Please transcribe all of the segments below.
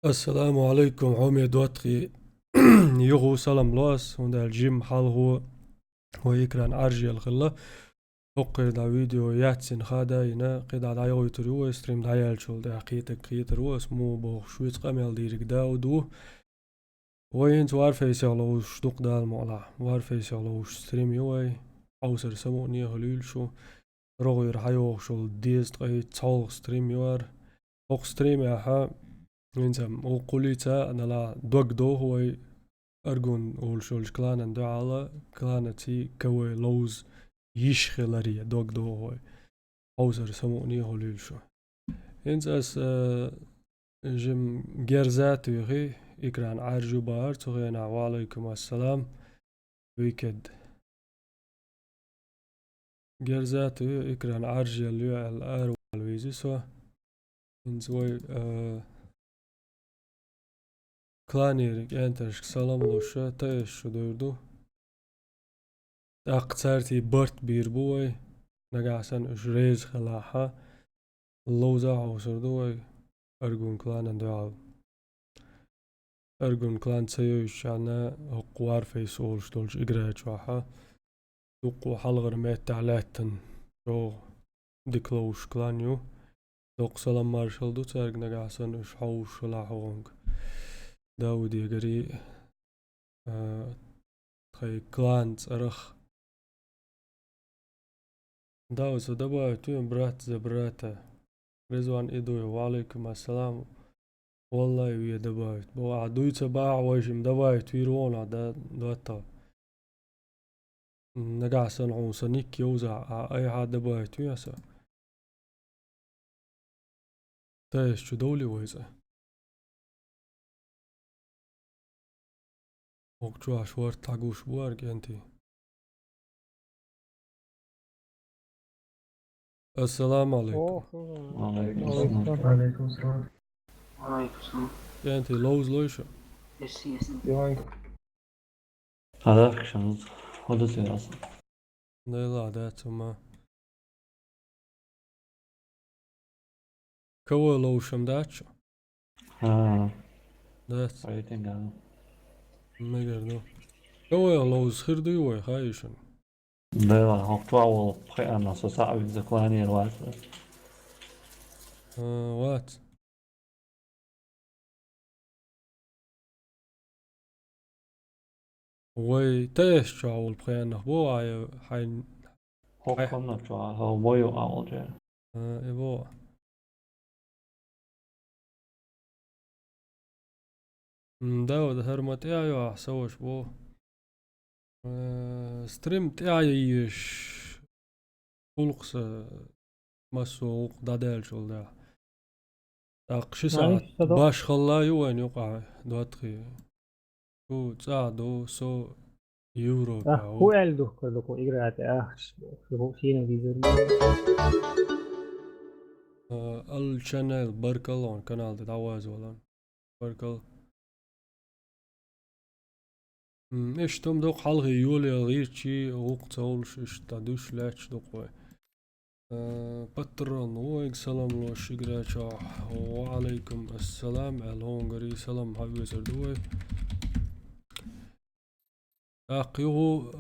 السلام عليكم عمي دوتخي. يغو سلام لوس هون الجيم حال هو يكران عرجي الخلا وقي دا فيديو ياتسين خادا ينا قيدا دا يغو يتريو ستريم دا يالشول دا قيتك قيترو اسمو بوخ شويت قامل ديرك داودو وين وارفيس يغلوش دوق دا المعلا وارفيس يغلوش ستريم يوي اوسر سمو نيه هليل شو رغو يرحيوغ شول ديز تقاي تالغ ستريم يوار وق ستريم ياحا إنسان وقوليتا أنا لا دوغ دو هو أرجون أول شولش كلانا دو على كلانا تي كوي لوز يشخلاريا دوغ دو هو أوزر سموني هوليل شو إنساس جم جرزات يغي إكران عارجو بار تغينا وعليكم السلام ويكد جرزات إكران عارجي اللي الأر والويزيسو إنسوي كلانيرك أنتش سلام لوشة تايش شو دوردو أقترتي برت بيربوي نقاسن إش ريز خلاحة اللوزة عوصردوي أرجون كلان دعال أرجون كلان تسيوش عنا قوار في سولش دولش إجراج واحة دوقو حلغر ميت تعلاتن جو ديكلوش كلانيو دوق سلام مارشال دو تارق نقاسن إش حوش خلاحوغنك داودي قري خي كلان تأرخ داو سدبا توين برات زبراتا رزوان إدوي وعليكم السلام والله ويا دبايت بو عدوي تباع ويشم دبايت ويرونا داتا نقع سنعو سنيك يوزع أي حد دبايت وياسا تايش شو دولي ويزا وقتو عشوار تعقوش بوارك انتي السلام عليكم اوه وعليكم وعليكم السلام. السلام. وعليكم السلام. وعليكم السلام. انتي لوز لويشو يس. ديوانك هذاك شنط هذا أصلا نيلا داتو ما كوا لوشم داتشو دات ريتنج هذا مقردو كوا لوز خير ديوي خايشن ده هقطع وبخي أنا صعب الزكواني الواسع وات وي تايش شعول بخيانه بو عاي حين حكم نرجع هو بيو أول جاي إبو داود هرمت ايو سوش بو ستريم تاعيش خلقس مسوق دادال شول دا شي ساعة معليش صدق. باش خلا وين يوقع دواتخي شو تساعدو سو يورو هو باو قال ده كلكم إجراءات شو شيء بيزور الشانل بركل كانال تتعواز ولا بركل ايش تم دوق حلغي يولي غيرتشي وقت تولش ايش تدوش لاتش دوق بطران ويك سلام لو شجرة وعليكم السلام الهونغري سلام هاي وزردوي أقيو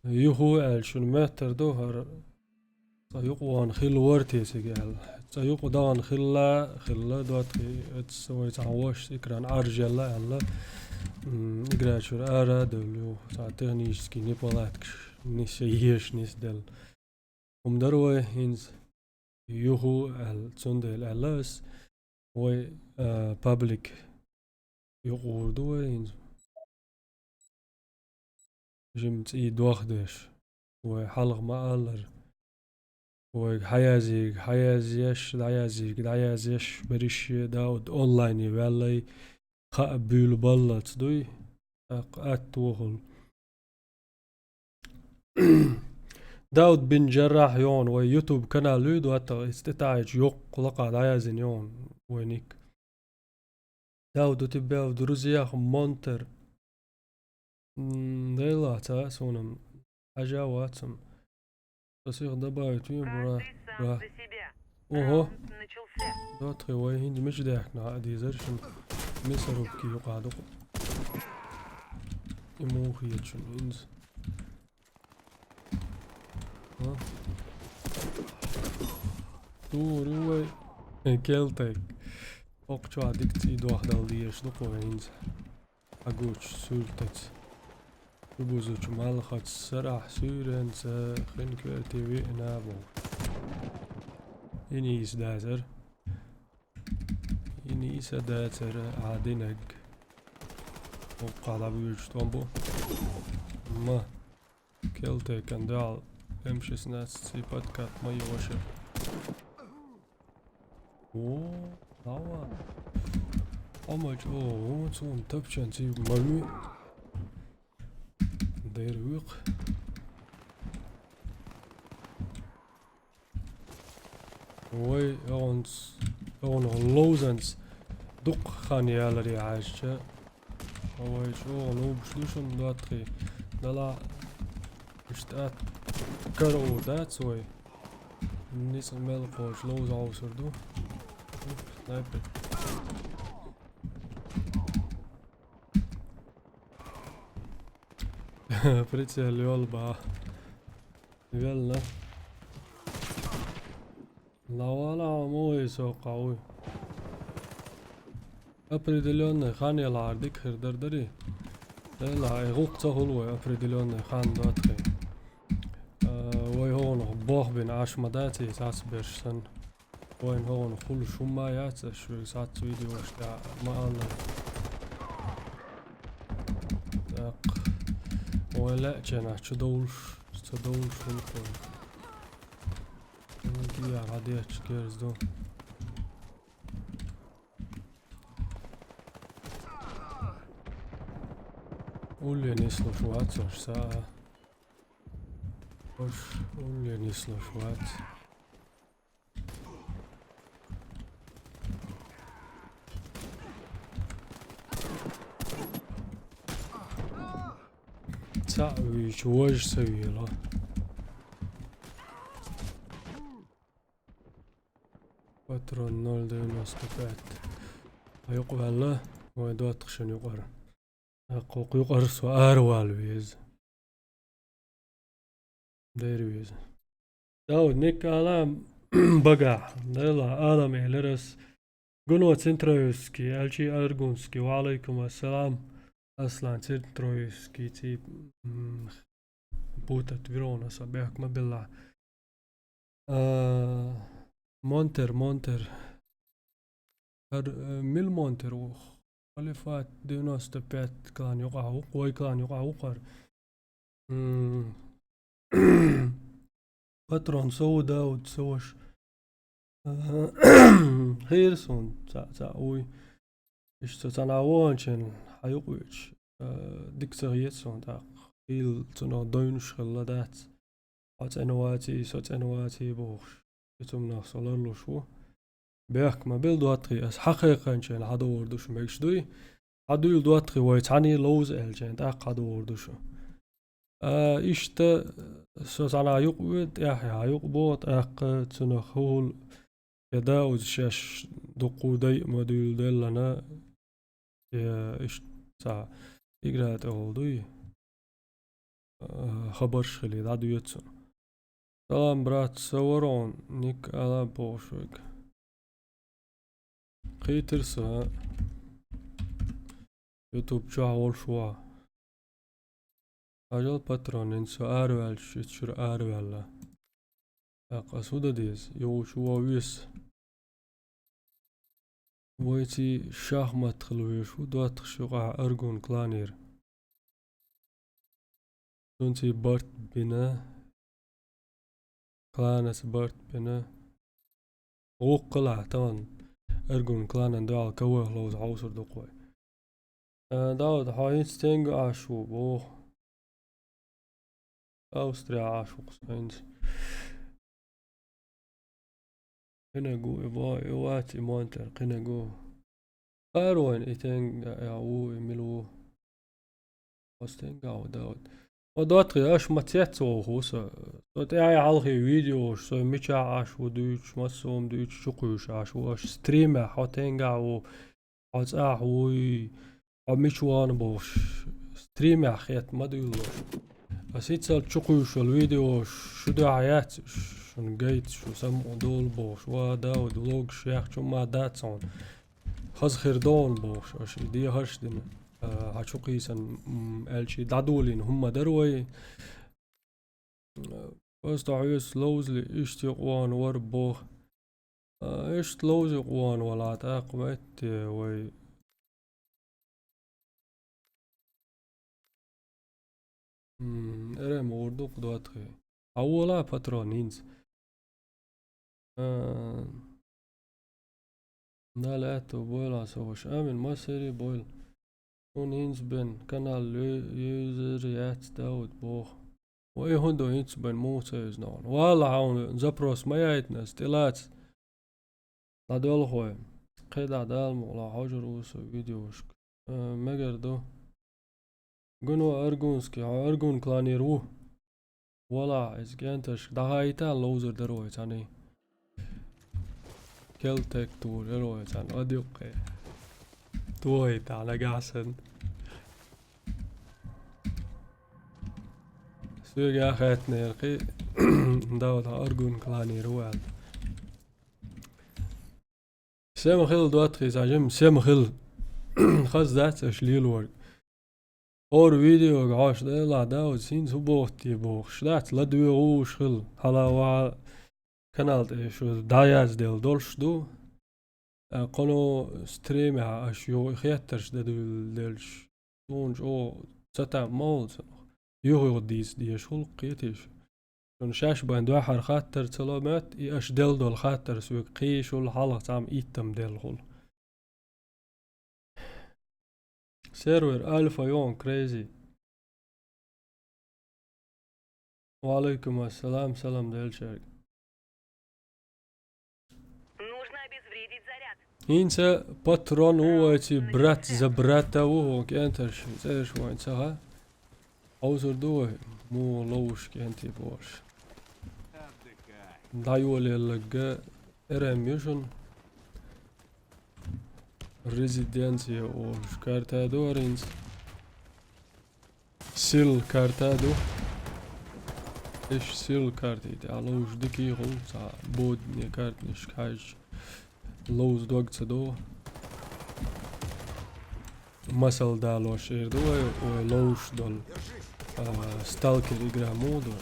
يهو الشن متر دوهر سيقوان خل ورتي سجال سيقو دان خلا دوت تسوي تعوش إكران أرجلا الله إقرأ شو أرا دلو ساعتين يشكي نبالاتكش نسيش نسدل دروي هينز يهو التسندل ألاس و public يقول دوي هينز جمت دوخدش وحلق ما ألر حيازيش بريش داود أونلاين يبالي خابيل بلت دوي أتوهل داود بن جراح يون ويوتيوب قناة لودو حتى استطاعت يوق لقى عيازين يون وينيك داود تباو دروزياخ مونتر ديلا تاسونم حاجة واتسم تصيغ دبايت يوم برا اوهو دوت وي هند مش داكنا دي زرشن مصر بكي يقعدوا مو هيتشن هنز ها دوري وي كيلتك فوق شو عديك تيد واحدة وليش دقوا هنز أقوش سولتت يبوزوش مالخات سرح سورنس خين كوالتي ويقنا بو إنيس دازر إنيس دازر عادينك وقال بيوش طنبو ما كيلتي كان دال امشي سناس سي بادكات ما يوشر اوه داوا اما جو سون تبشن سي مرمي دير ويق وي اون لوزنس دق خاني على ريعاش وي شو لو بشلوشن داتخي دلا اشتات كرو داتس وي نيس ميل فوش لوز اوسر دو سنايبر بريتسيل يولبا يلا لا ولا مو يسو قوي ابريدليون خاني العردك خردردري لا يغوق تهول ابريدليون خان داتخي وي هون بوخ بين عاش مداتي ساس بيرشن وين هون كل شو ما ياتس شو ساعات فيديو اشتاع ما انا داق ولا جنا تدولش هلكو نجي عادي اشكيرز دو قولي نسلو شوات صار ساعة وش قولي نسلو شوات تساوي شواج سوي له باترون نول دينو استفاد يقبل له ودوات خشن يقر قوق يقر سؤال والويز ديرويز داود نيك علام بقع لا آلم إلرس قنوة سنترويسكي ألشي أرغونسكي وعليكم السلام أصلا سنترويسكي تيب بوتة فيرونا صبيحك ما بالله مونتر ميل مونتر خليفات دينوس تبعت كلان يقع قوي كلان يقع وقر باترون سو داود سوش هيرسون تاوي ايش تناوانشن حيقويش ديكسريتسون تا خيل تنو دوينش خلادات سوت بوخش يتمنا صلالو شو بيحك ما بالدواتري اس حقيقة شن حدو وردوش ميكش دوي حدو يلدواتري ويتعني لوز الجن تاق حدو وردوشو إشتا سوسانا يقبت يحيى يقبوت أق تنخول يدا وزشاش دقو داي مدول دلنا إش سا إجرات أولدوي خبرش خلي دادو يتسو سلام برات سورون نيك على بوشوك قيترسا يوتيوب جاول شوا أجل باترون إنسو أروال شتشر أروال أقصد ديز يو شوا ويس ويتي شاخمت خلويش ودوات شقع أرجون كلانير دونتي بارت بنا كلانس بارت بنا وقلع طبعا أرجون كلان دعال كوه لوز عوصر دقوي داود حاين ستينج عاشو بوه أوستريا عاشوق ساينز هنا جو إبا إواتي مونتر قنا جو أروين إتنج يعو يملو أستنج عو داود ودوتري اش ماتياتو خوسا تاعي على فيديو سو ميتشا عاش ودوش مسوم دوش شقوش عاش واش ستريم حوتنجا و حوتاح وي ميشوان بوش ستريم خيت ما ديلوش اسيتسال شقوش الفيديو شو دعايات شو جيت شو سمو دول بوش وداود لوج شيخ شو ما داتسون خز خيردون بوش اش دي هشدن هشقيسن الشي دادولين هم دروي بس عيس لوزلي اشتقوان وربوخ اشت لوزي قوان ولا تاقمت وي ارم وردوق دواتخي اولا باترونينز نالاتو بويلا سوش امن ما سيري بويل ونينز بن كانال يوزر يات داود بوخ وإيه هندو هيتس بن موسيز نون والله عون زبروس ما يايتنا ستيلات لا دول خوي قيدا دالمو لا حجر وسو فيديوشك مقردو قنو ارقونسكي ارقون كلاني روح ولا ازجانتش دهايتان لوزر دروي تاني كلتك تور دروي تان اديوقي تويت على قاسن سوق اخاتني القي داود ارقون كلاني روال سام خيل دواتخي زعجم سام خيل خاص ذات اشليل ورق اور فيديو عاش لا داود سين سبوتي بوخ شلات لا دوغوش خيل هلا وا كانال شو داياز ديل دولش دو قنو ستريم اشيو خياترش دلش دونج او ستا مولز يوغو دي شول قيتيش شون شاش بان دوحر خاطر تلومات اش دل دول خاطر سوق قيش والحلقة تام ايتم دل خل سيرفر الفا يون كريزي وعليكم السلام سلام دل شرق انت باترون هو تي برات زبراتا وهو كانترش زيش وين سها اوزر دوه مو لوش كانتي بوش دايولي لقى ارميشن ريزيدنسيا وش كارتادو رينز سيل كارتادو ايش سيل كارتي تعالوش دكي غلطة بودني كارتنش كاج لوز دوغتsa دو مسل دالو شير دو ولوش دول ستالكر игра моду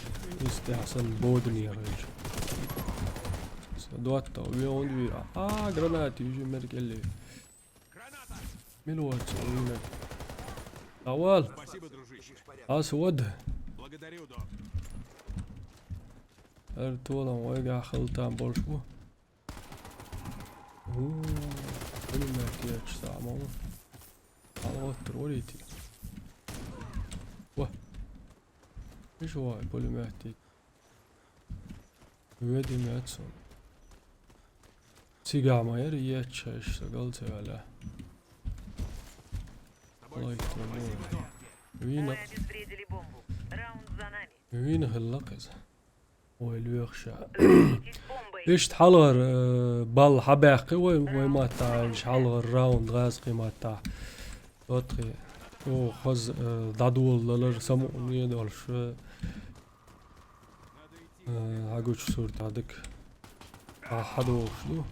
استحسن بودني رج دواتو ويون دويرا гранаты يجي مركلي ملوات وينك اول اسود ارتولا ويقع خلطان بولشو بوليماتيك سامو على تروريتي واه ايش هو بوليماتيك ويدي ماتسون سيقع ما يري اشتغلت على الله يكتبون وين هاللقز ويلوخشا ايش تحلغر بال حباقي وما تاع ايش حلغر راوند غازقي ما تاع وطخي او خز دادول لر سموني دولش هاقوش صورت هادك حدو شنو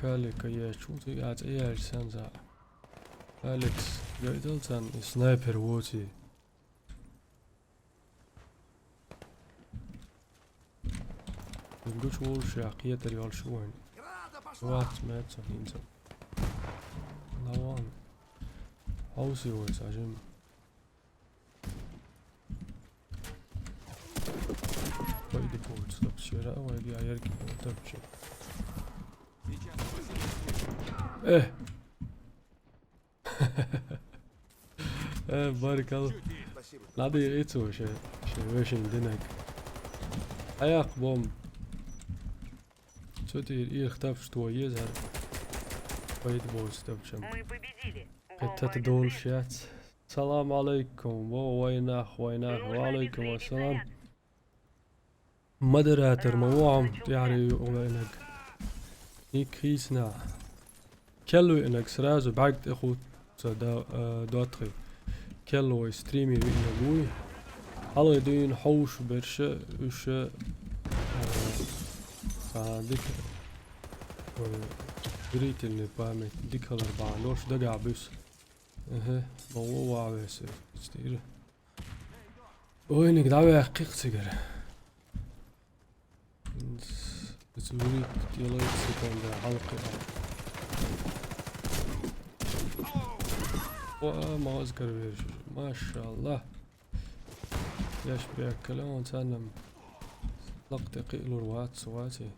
كالك يا شو تقعد ايش سنزع أليكس جايدلتان سنايبر ووتي نقولش وولش عقية ريال شوين وات ماتسا هينزا لوان هاوسي ويس عجم ويدي بوت ستوب شراء ويدي عيركي وتبشي ايه بارك الله لا دي ايتو شي ويشن دينك اياق بوم Co ty اختفت شوية زهر قيد بوس تبشم Мы победили. قد Бомба تدول обезврежена. شات السلام عليكم ويناخ Нужно وعليكم обезвредить السلام снаряд. مدراتر موعم يعني وينك نيكريسنا كلو انك سرازو بعد اخو دواتري كلو ستريمي وين ابوي حالا يدين حوش برشا وش ديك بريت اللي بامت ديك الاربعة لوش دقع بس بوو عبس ستير وينك دعوة حقيق سيجر بس بريت يلا يتسكن ده حلقة وما أذكر بيرش ما شاء الله ياش بيأكلون سنم لقط قيلو روات سواتي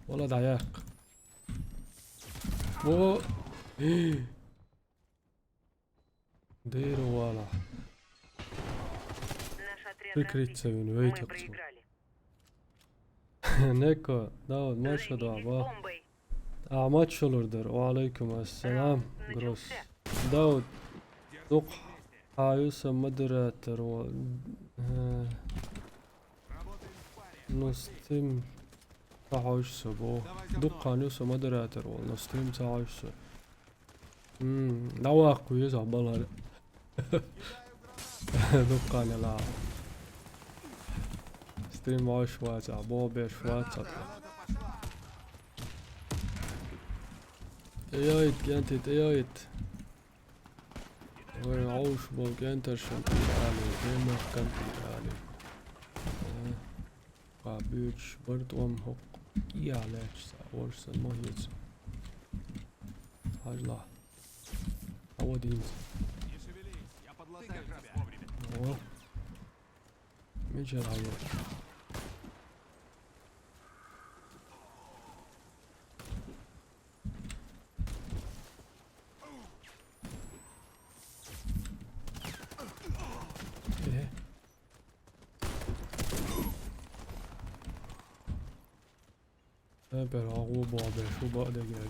والله دعياق و ديروا والله Наш отряд فكرة разбит. تسوين Мы ويت проиграли. نيكو داود ما شاء Займитесь الله бомбой. أعماد شلوردر وعليكم السلام Раунд جروس начался. داود دوق حايوسا مدراتر نستيم تعايش بو دوق حايوسا مدراتر ونستيم تعايش نواق ويزع بلار دوق أنا لا ستيم عايش واتع بو بيش واتع ايايت كانت ايايت وعوش بو كانتر شنطي علي ديما كانتي علي قابيتش برد ومهق يا علاش ساورس المهيز هاجلا عودين هو مجر عيال برعو بابا شو بقى دجاج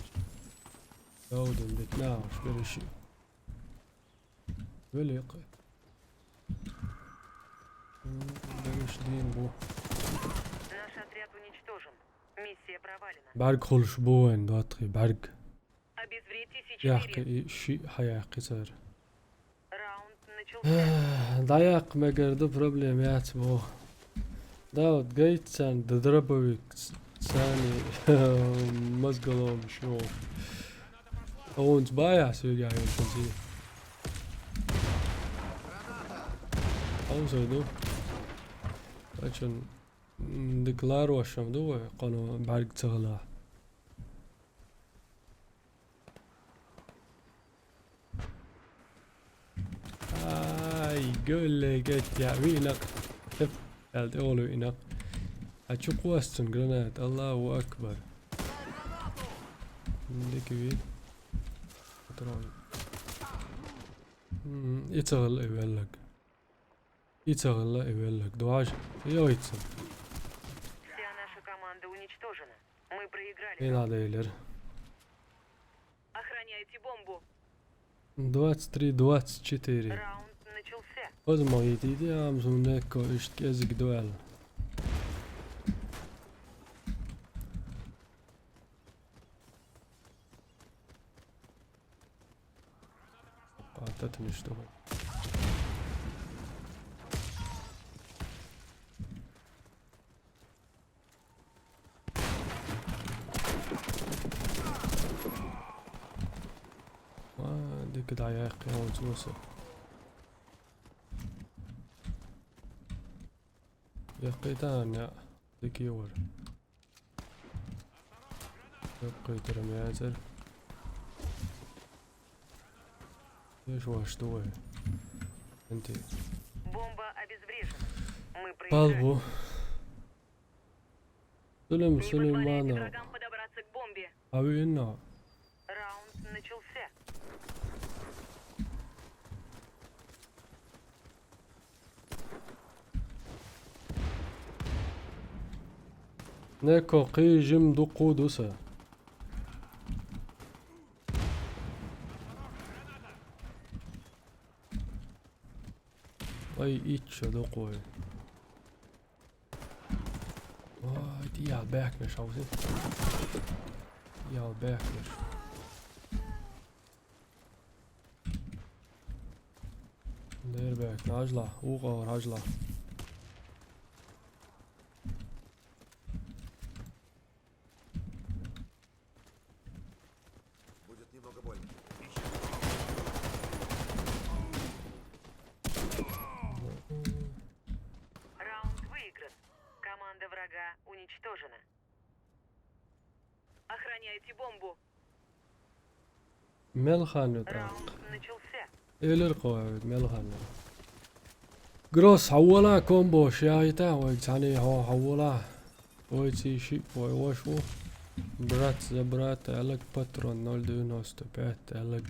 داود بتناوش برشي بليق برش دين بو Наш отряд уничтожен. Миссия провалена. برق خلش بوين دواتري برق Обезвредьте С4. يحكي شيء حيحكي صار Раунд начался. ضيق ما قرد بروبليمات بو داود قيت سان دضربوك ثاني مزقلهم شنو اونز بايع سوي قاعد يمشي او زودو عشان ديكلارو عشان دو قالوا بعد تغلى يقول لي قلت يا وينك شوف قالت اولو وينك هتشوف وستن جرانات الله اكبر ديك بيت يتغلى يبلغ يتغلى يبلغ دواج يو يتسم Вся наша команда уничтожена. Мы проиграли. مين هذا يلر Охраняйте бомбу. 23 24 Раунд начался. Ozmo idea su neko jezik duel. قاطتني اشتغل ديك دعايق يا وزوسه يقيتان يا ذكيور يقيت رميازر ايش واش دوي انتي Бомба обезврежена. Мы проиграли. بالبو سلم Не позволяйте سليمانو врагам подобраться к бомбе. اوي انه Раунд начался. نيكو قيجم دقو دوسا اي ايتش دقوي die ja bergnes al zit. Ja bergnes. Der berg najla, uga najla. Будет немного больно. Раунд выигран. Команда врага уничтожена. Охраняйте бомбу. ملخان Раунд начался. إلى القواعد ملخان جروس حولا كومبو شايتا ويتعني هو حولا ويتي شي ويوشو برات زبرات ألق باترون نول دونوست بات ألق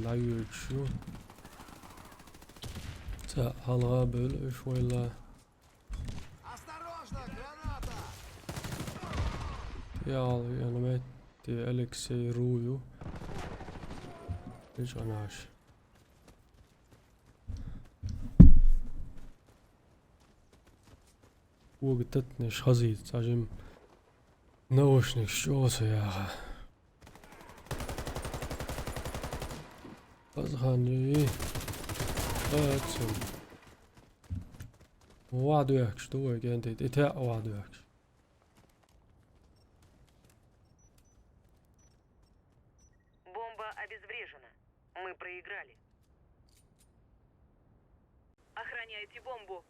لايوت شو تا هالغابل شوي لا Осторожно, граната! يا انا مات الكسي رويو ايش اناش وقتتنيش خزيت تعجم نوشني شوسة يا اخي أزغني قاتل وعدو يحكش دوي كانت اتاء وعدو يحكش Бомба обезврежена. Мы проиграли. Охраняйте бомбу.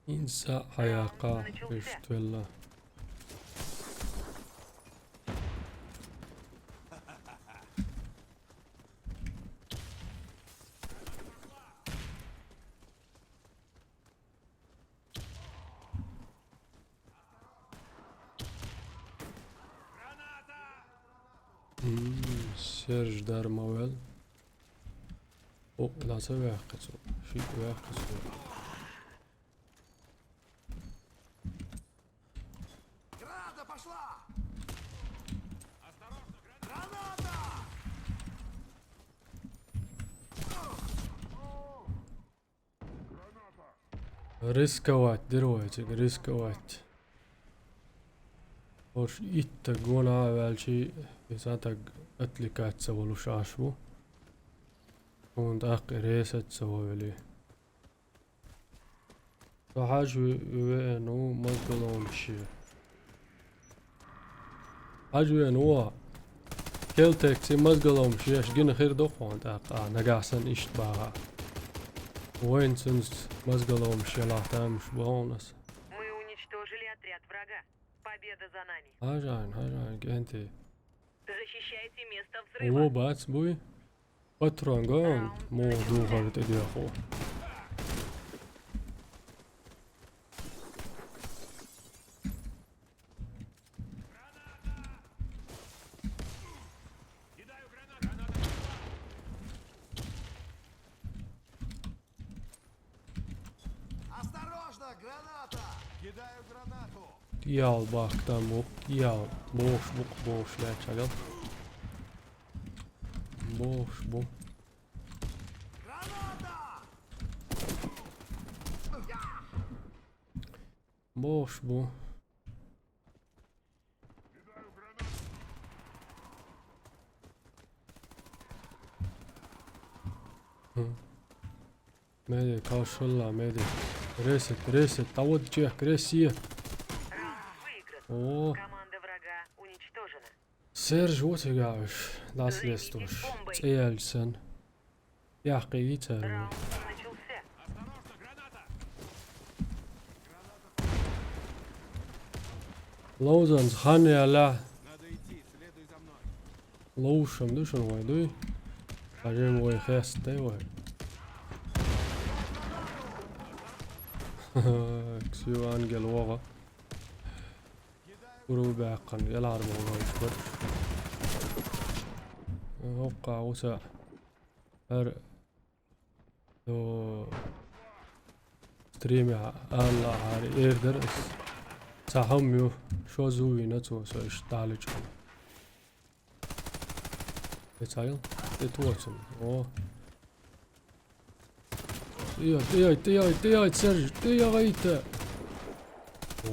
إنساء حياقة اشتولا سيرج دار موال او لا سوي قصو شي قصو Граната пошла! Осторожно, граната! ريسكوات درويتك ريسكوات وش يتقونا أول شي يساتق أتلكات سوالو شاشبو ونداق ريسة سوالي فحاج وينو مزقلون شي حاج وينو كيلتك سي مزقلون شي اشقين خير دوخون داق نقاسن اشتباها وين سنس مزقلون شي لا تامش بونس Мы уничтожили отряд врага. Победа за нами. هاجان انتي Защищайте место هو взрыва. باتس بوي باترون قون مو دوغر تدي اخو Осторожно, граната! Кидаю гранату! يال باك تامو يال بوش بوك بوش لا شغل بوش بو Граната! بوش بو ميدي كاشلا ميدي ريست تعود جيك ريسيه Раунд выигран. اوه Команда врага уничтожена. سيرج وتقاوش لاس ليستوش تيالسن يا قيتر Раунд начался. لوزنز خاني لا Надо идти, следуй за мной. لوشم دوشن ويدوي عجيم وي خيس تيوي كسيو انجل وغا وربع قن يلعب وغا يشبر وقع وسع هر دو ستريمي alla här erderes. Saham ju شو زوي نتو så اشتعلج. Betal. Det tåsen. Åh. Det är ett Serge. Det är inte.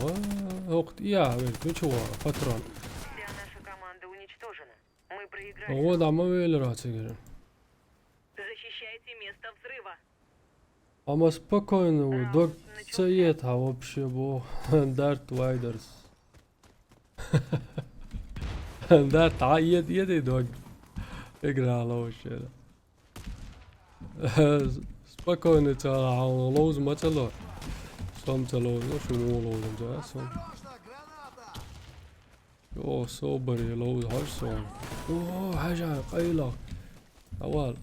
Åh, ja, vet du vad? Patron. Вся наша команда уничтожена. Мы проиграли. Åh, där man vill röra sig. Защищайте место взрыва. Ama spokojno, dok цветها вообще был Дарт Вайдерс. Дарт еди dog. اقرا على وش هذا. Spokojno ترى لوز ما تلو. Som تلو شو مو لوز ده som. Осторожно, граната! Jo صبري لوز هرسون. اوه حاجة قيلة. أول.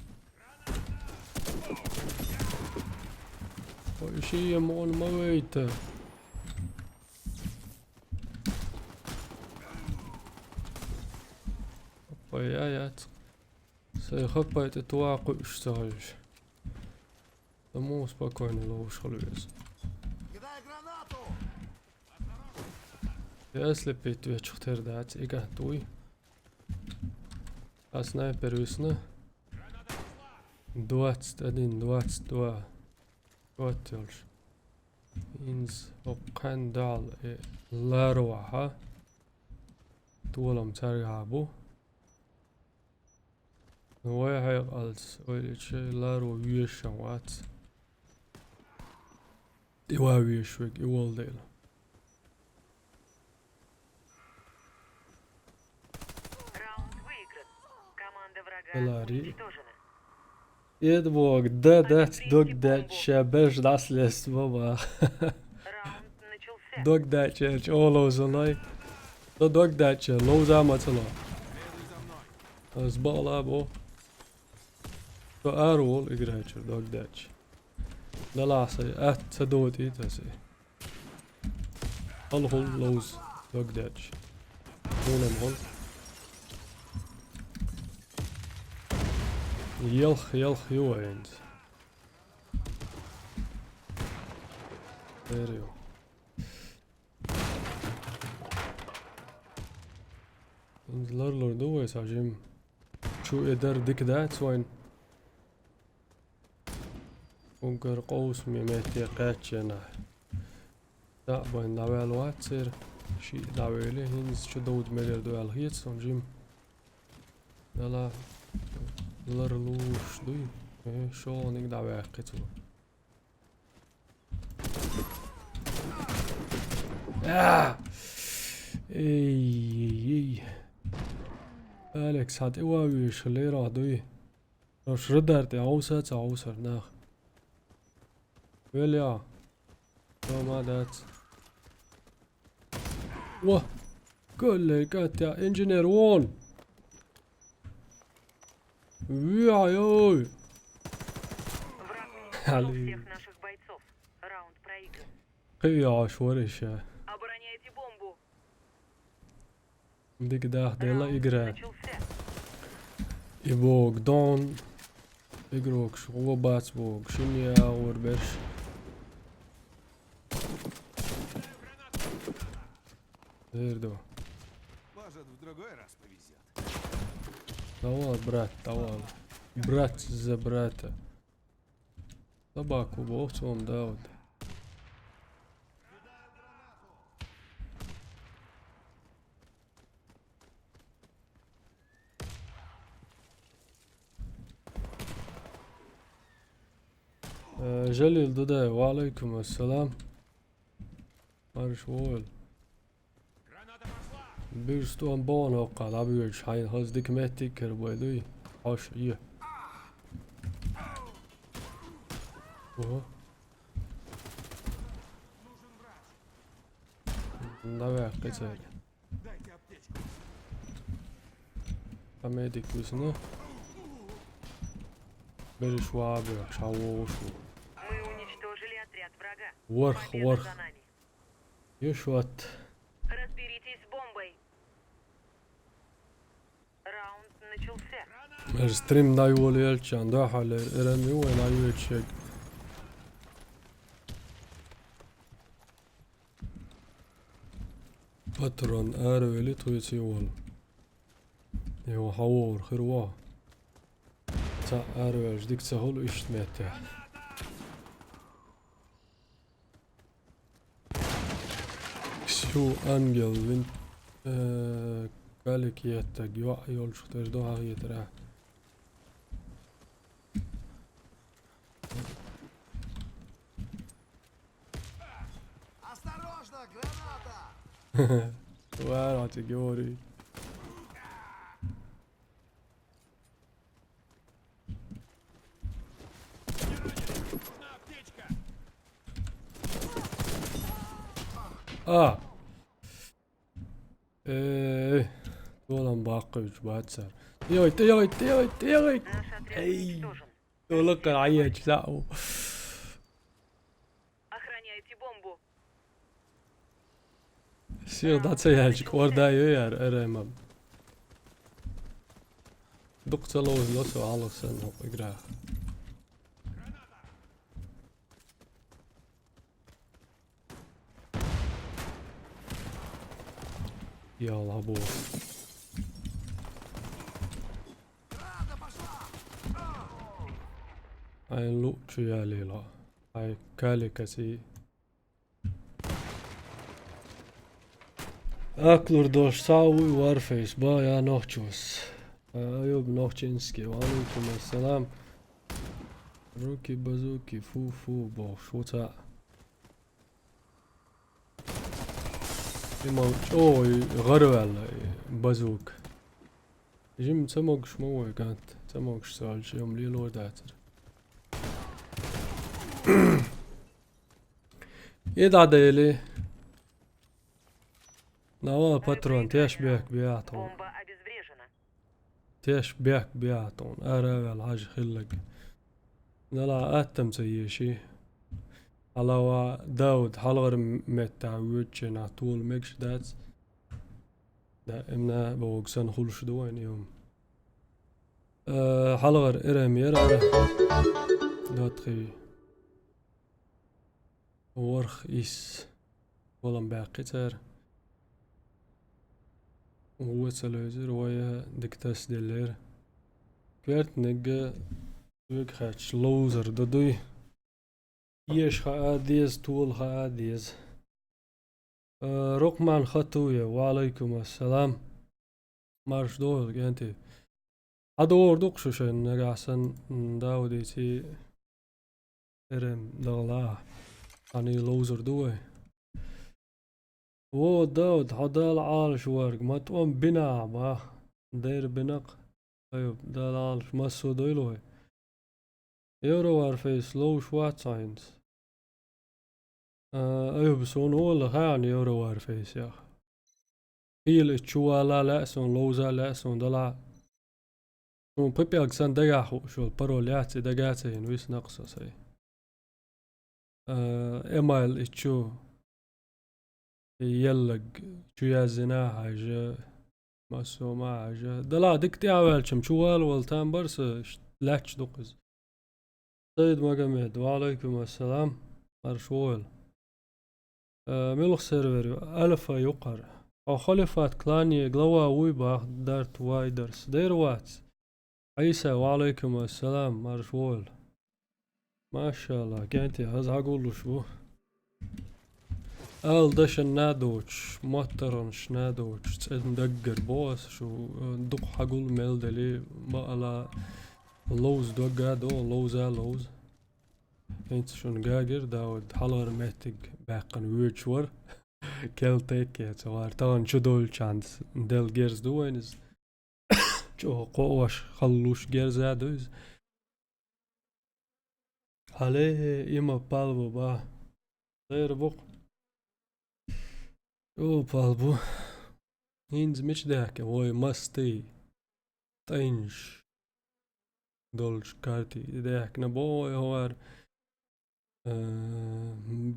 شيء مول مويت. Pojajat. Сыхапает это اشتغلش. مو спокойно ловушь خلويس. Кидай гранату! Если пить вечер дать и готовый. А снайпер весна. 21, 22. Вот тёлш. Инз وقندال لا روحة. طولهم ترغبوا. Nåja, alltså, lär och visa att det var visvik i all del. Раунд выигран. Команда врага Белари. уничтожена. Edvåg, det dog det käbbers dassles baba. Раунд начался. Dog det käbbers ålås och nej. Då dog det käbbers, låsa matsala. Следуй за мной. Zbala bo. Då är all i grejer, dog det. Det lär sig ett då dit att se. All håll lås, dog det. Håll. Jelch, joint. There you. Lor då är så jim. شو ادر ديك دات وين ونقر قوس ميمتي قاتشنا لا بين داوال واتسير شي داوالي هنز شو دود مدر دوال هيت سون جيم لا لرلوش دوي شو نيك داوال قيتو اي Alex had eeuwig geleden doei. Als redder de oudsets ouder naar. Wel ja. Ja maar dat. Wow. Kulle kat ja engineer one. Ja joh. Враг уничтожил всех наших бойцов. Раунд проигран. Ja شوارش. Обороняйте бомбу. Dik dag de la Раунд igre. начался. Ibog don. Igrok shobats bog. Shinya orbesh. Erdo. Может, в другой раз повезет. Давай, брат, давай. Брат за брата. Собаку бовцом дал. جليل دوداي وعليكم السلام. مرشوال. بيرستون بون وقع لابيرش حين هزدك ماتي كربويدوي عاش ايه اوه давай قتال Дайте аптечку. اميدك وسنو برش وابر شاووشو Мы уничтожили отряд врага. ورخ Победа ورخ за нами. يشوت Разберитесь с бомбой. Раунд начался. الستريم دايول يلشان داحل ارمي وين ايوتشيك Patron ärveli tuitsi uol. Jo hauor khirwa. Ta ärvel dik sahol iştmete. Şu angel vin galik yetteg yo yol şuhtaj doğa yetra. Осторожно, граната! Var Gori. Аптечка! Ah. Dolan باقي بعد تيوي Наш отряд Эй. уничтожен. لك العيش لا Охраняйте бомбу. Sio dat se jelčik ordaju jer RMM. Dok celo loso alo se no igra. Jalla bo. Ai lucu jäljellä. Ai kälikäsi. Aklur doš savu Warface ba ja nohčus. Ayub Nohčinski, alaikum assalam. Ruki bazuki fu bo šuca. Ima oj غرول بازوك. جيم تموق شموه كانت تموق شسال يوم لي لور داتر. يدع ديلي. نوا باترون تيش بيك بيعطون. Бомба обезврежена. تيش بيك بيعطون أراوي الحاج خلق نلا أتم سيشي على داود حلغر متعودشنا طول مكش دات دا إمنا بوغسان خلش دوين يوم حلغر إرم يرى داتخي ورخ إس ولم باقي تار هو تلوزر ويا دكتاس دلير كوارت نجا ويكخاتش لوزر ددوي يش خاديز طول خاديز رقمان خطوية وعليكم السلام مارش دول جانتي هدور دقشوشن نجاسن داودي تي إرم دغلا أني لوزر دوي و داود حدال عالش ورق ما تقوم بنا با دير بنق ايوب دال عالش ما سودويلوه يورو وارفيس لو شوات ساينس ايوب سون هو اللي خان يورو وارفيس يا هيل اتشوا لا سون لوزا لا سون دلع سون بيبي اكسان دقاحو شو البرول ياتي دقاتين ويس نقصة سي ايمايل اتشو يلق شو يازنا حاجة ما سو ما حاجة دلا دكتي عوالشم شوال والتان برس لاتش دقز سيد مقامد وعليكم السلام مرشوال ملخ سيرفر ألفا يقر أو خلفات كلاني غلوا ويبا دارت وايدرس دير وات عيسى وعليكم السلام مرشوال ما شاء الله كانتي هز هقول شو دش النادوش مطرنش نادوش تسأل ندقر بوس شو دق حقول ميلدلي بقلا لوز دقا دو لوز انت شون قاقر داود حلور مهتق باقن ويرشور كالتيك يا توار طبعا شو دول شانس دل جيرز دوينز شو قوش خلوش جيرز ادوز عليه إما بالبو با غير بق او بالبو هينز مش داك وي ماستي تنش دولش كارتي داك نبوي هوار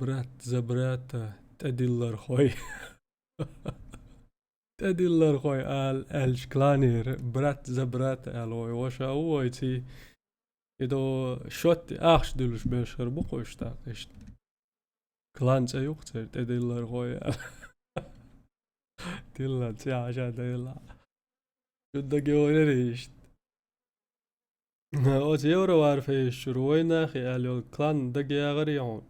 برات زبرات تدلر خوي تدلر خوي الش كلانير برات زبرات الوي وشا هو تي يدو شوت اخش دلش بشر بقوش تاقشت كلانس ايوختر تدلر خوي تلا عشان تلا شو بدك يوريش اوت يورو وارفيش روين اخي اليو كلان دق يا غريون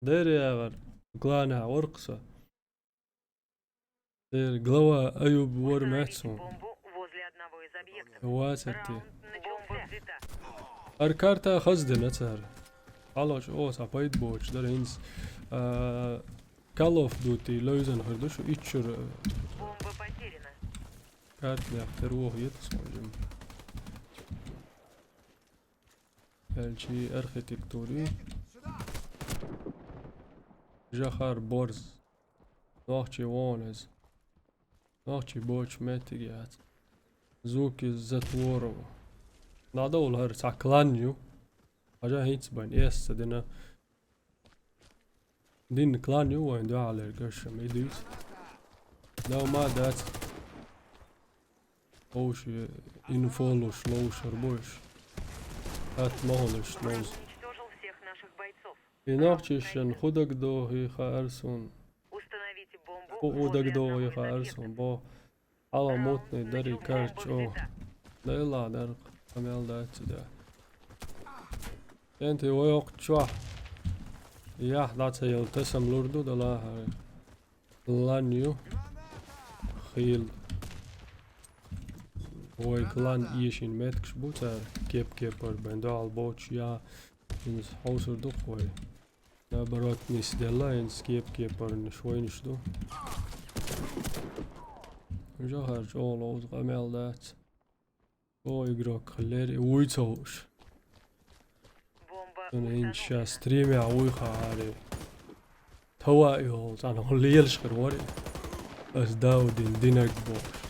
دير يا غر كلانا ورقصة دير قلوة ايوب ور Установите ماتسون бомбу возле одного из объектов. واسرتي Раунд начался. Взята. اركارتا خزدنا تسار خلاص اوسا بايد بوش در هنس كال اوف دوتي لوزن خردوش اتشر Бомба потеряна. كارت نختروه يتصمم الشي اركيتكتوري جخر بورز ناخشي وانز ناخشي بوش متجات زوكي زتورو نادول هر ساكلانيو حاجة هيتس بين اس دينا دين كلانيو وين دو على القشم يديس لو ما دات اوش انفولوش لوش ربوش هات مهلش Враг لوز уничтожил всех наших бойцов. يناقشن خودك دو هي خارسون Установите бомбу خودك возле دو одного هي из объектов. خارسون بو على موتني داري Бомба كارتش او взята. لا يلا دار قمال دات دا انت ويوق شوح يا دات يلتسم لوردو دلا لانيو خيل هو كلان يشين متكش بوتر كيب كيبر بندال بوتش يا إنس حوسر دو خوي لا برات نيس دلا إنس كيب كيبر نشوي نشدو جهر جولوز قمال دات او يقرأ خليري ويتوش Бомба انا إنشا установлена. ستريمي عويخا علي توا يولز انا هو اللي يلشخر وري اس داودين دينك بوش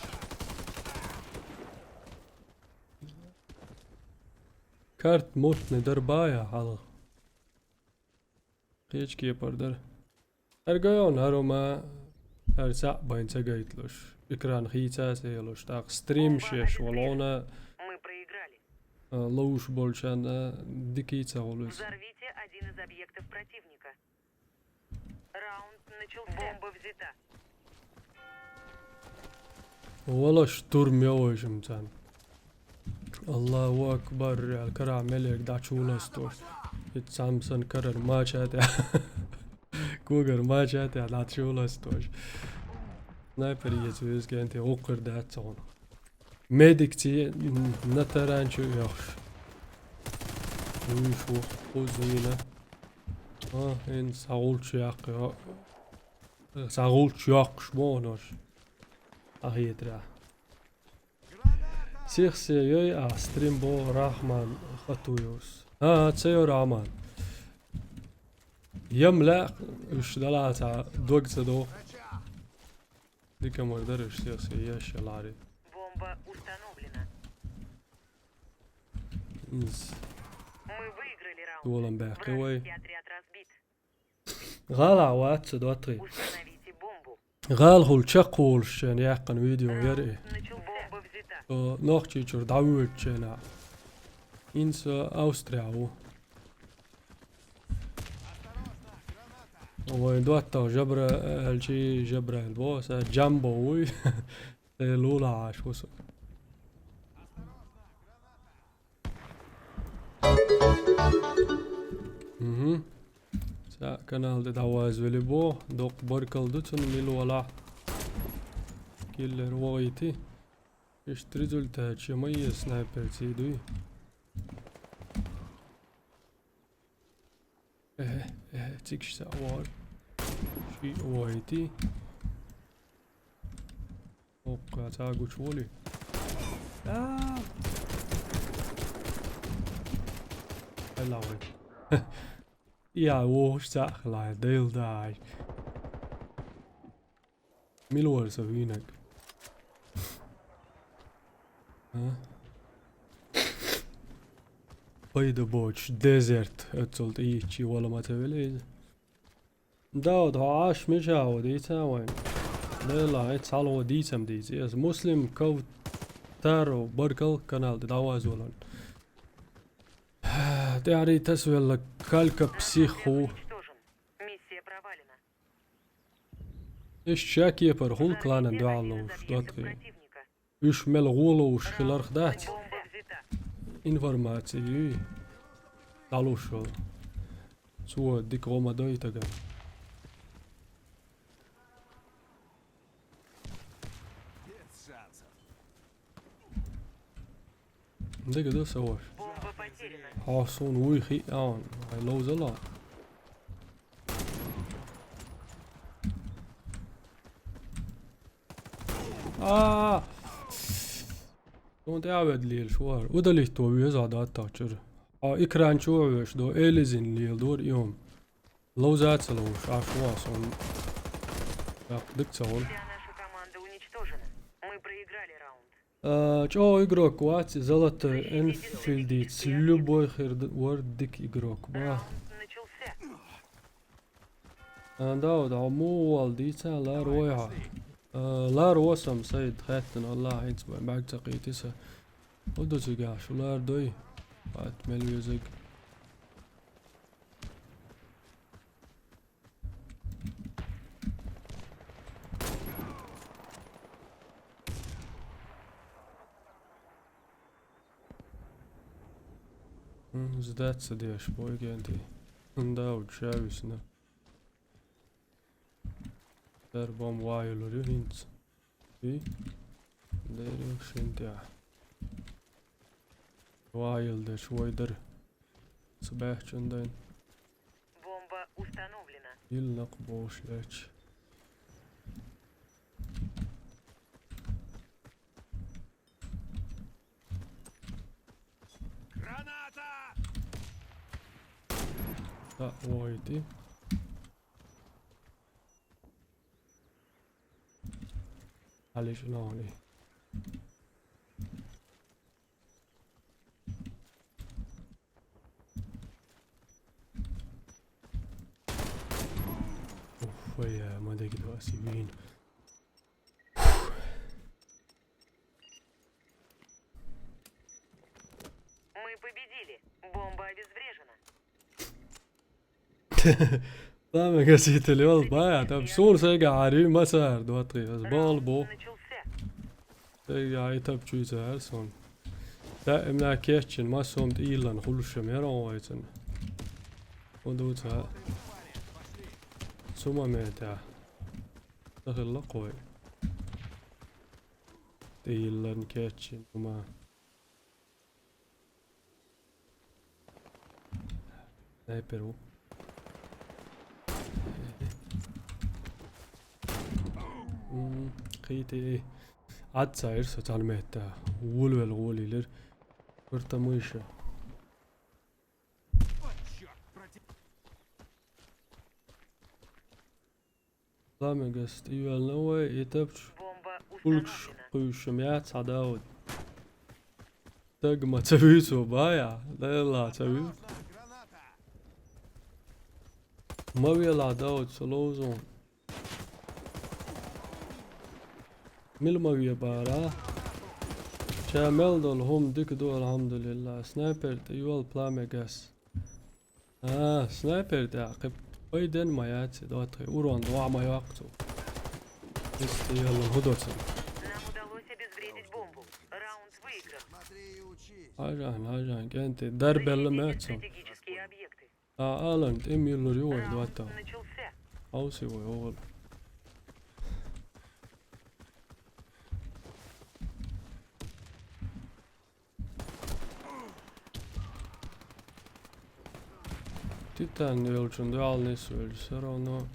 كارت موتني دربايا على قيش كيبر در ارقايون هاروما ارساق باين تقايتلوش اكران خيتا سيلوش تاق ستريم شيش ولونا Мы проиграли. لوش بولشان ديكيتا ولوس Взорвите один из объектов противника. Раунд начался. Бомба взята. ولا شتورم يوش متان الله اكبر يا الكرع ملك داچونا ستوش سامسون كرر ما شاتي كوغر ما شاتي داچونا ستوش سنايبر يزوز كانتي اوقر داتون ميديك تي نتران شو يخش شو خوزينا ان ساول شياق ساول شياق شمونوش اهيدرا سيخ سيوي ستريم بو رحمن خطويوس تسيو رحمن يملا وش دلاتا دوغتا دو ديكا مردرش سيخ سياش يلاري Бомба установлена. انز Мы выиграли раунд. دولن باقي وي Вражеский отряд разбит. غالع وات دوتري Установите бомбу. غال هول تشقول شان يحقن فيديو يري Начался. Бомба взята. نوختي جور داويت شنا انس اوسترياو وين دوتا جبر الشي جبر البوس جامبوي لولا عاش وصل سا كانال دواز وليبو دوق بركل دوتن ميلو ولا كيلر وايتي ايش ريزولتات شي ميز سنايبر تيدوي تيكش سوار شي وايتي اوكا تاغو شولي هلا وين يا ووش تاخلا ديل داي ميلور سوينك بايدو بوش ديزرت اتولت ايشي ولا ما تبليز داود هو عاش مش هاو ديتا وين لا اتسالو ديتم ديز يس مسلم كو تارو بركل كانال داواز ولن تعري تسوي لك كالكا Отряд بسيخو уничтожен. Миссия провалена. إيش شاكي برهول كلانا Заходите دوالوش один из объектов دوتري противника. إيش ملغولوش خلارخ دات Бомба взята. إنفورماتي دالوشو سوى ديك غوما دوي تقال Без шансов. ديك دو سواش Бомба потеряна. حاسون ويخي آن هاي لو زلا Don't أعبد لي الشوار وده اللي توبي يزعد عالتاچر إكران شوعش دو إليزين لي دور يوم لو زاد سلوش عشواس он دك تسول Вся наша команда уничтожена. Мы проиграли раунд. чё игрок вати золото энфилдиц любой хер ورد дик игрок ба Раунд начался. داود عمو ديتا لا رويها لا روسم سيد خاتن الله هيت بعد تقيتسا ودو زقاش ولا دوي بعد مليو زق زدات سديش بوي جانتي داود شاويسنا در بام وايلوريو هينز في ديريو شنتيا وايل ده شوي در صباح جندين Бомба установлена. يلنق بوش لاش Граната! لا وايدي علي شلوني اوف يا ما ادري اسيبين Мы победили. Бомба обезврежена. لا قسيت اليوم ضايع طب صور سيقع عاري ما سار دواتري زبال بو Начался. سيقع يتب شوي سار سون دائم لا كيتشن ما سومت إيلان خلوشم يرون وايتن ودوتها سوما ميتا دخل لقوي إيلان كيتشن وما سنايبرو قيتي عاد ساير ستال ميتا وولول غوليلر برتمويشة Вот черт, против... ضامن قست ايوال نوي يتبش Бомба كلش установлена. قيوشميات عداود دق ما تبيتو بايع لا لا تبيت Граната! ما بيلا داود سلوزون مل ما بيبارا شامل دول هم ديك دول الحمد لله سنايبر ايوال بلامي قس سنايبر تعقب ويدن ما ياتي دوتري урон два ما يوقتو بس يلا هدوتن Нам удалось обезвредить бомбу. Раунд выигран. Смотри и учись. هاجان كنت درب اللي Защитите ماتو стратегические объекты. الان اميلو ريوي Раунд دوتا начался. اوسي ويقول Titan yolcun realni söylüser onu.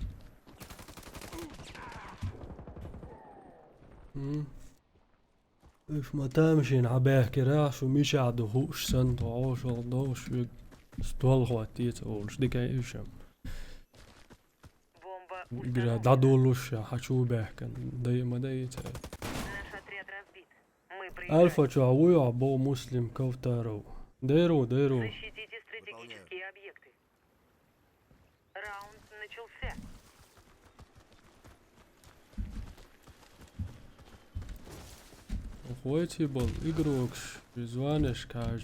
ايش ما تمشي عباه كراش ومشي عدهوش سنت وعوش وضوش ستوال خواتيت اولش ديك ايشم Бомба جرا установлена. دادولوش حشو باه كان داي ما دايت Наш отряд разбит. Мы проиграли. الفا شعوي عبو مسلم كوتارو ديرو Защитите стратегические объекты. Раунд начался. اخواتي بل اقروكش بزوانش كاش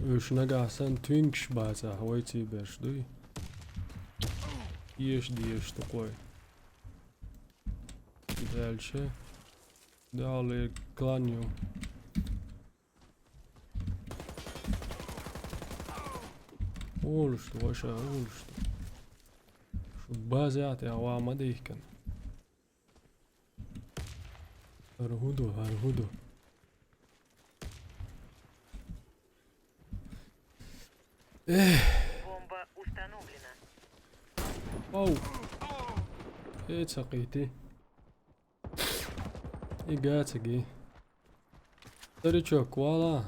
وش نقع سن توينكش بازا هويتي برش دوي ديش تقوي Дальше. Далее кланю. Oluştu aşağı oluştu. Şu bazı avama değilken. Harhudu. Бомба установлена. Оу. سقيتي. قاتقي. Старичок, вуаля.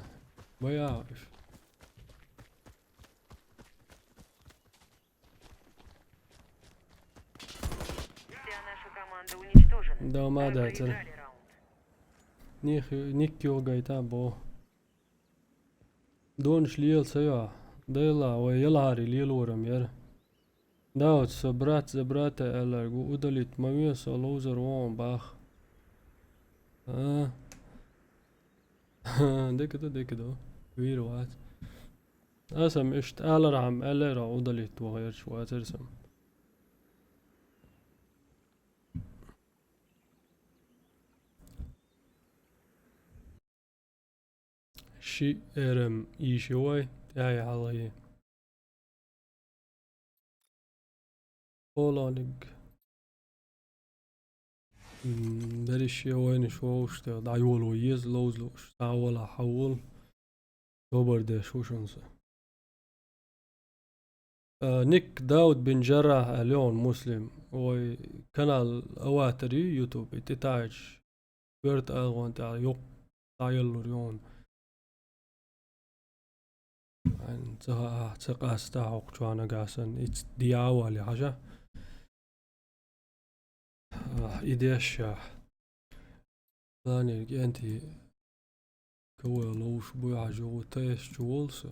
Боявишь. Вся наша команда уничтожена. Да, Мы мадатер. проиграли раунд. Ник يوغايتا بو. دونش ليل سيا. ديلا ويلهاري ليل ورم ير. داوت زبرات الارجو ودلت مميس لوزر وان باخ. ده كده ويروات. اسم اشت الرعم الرا ودلت وغير شوات ترسم. شي ارم ايشوي تاعي علي بولونج دريشي وين شوش دعيول ويز لوزلوش تعول حول دوبر ده شوشنسه نيك داود بن جراح اليون مسلم وكانال اواتري يوتيوب تتاج بيرت اغوان تاع يوق تايلو ريون عن تقاس تاعوق جوانا قاسن اتس دياوة لحاجة ايديش ثاني انتي كوي لوش بويا جو تيش جولس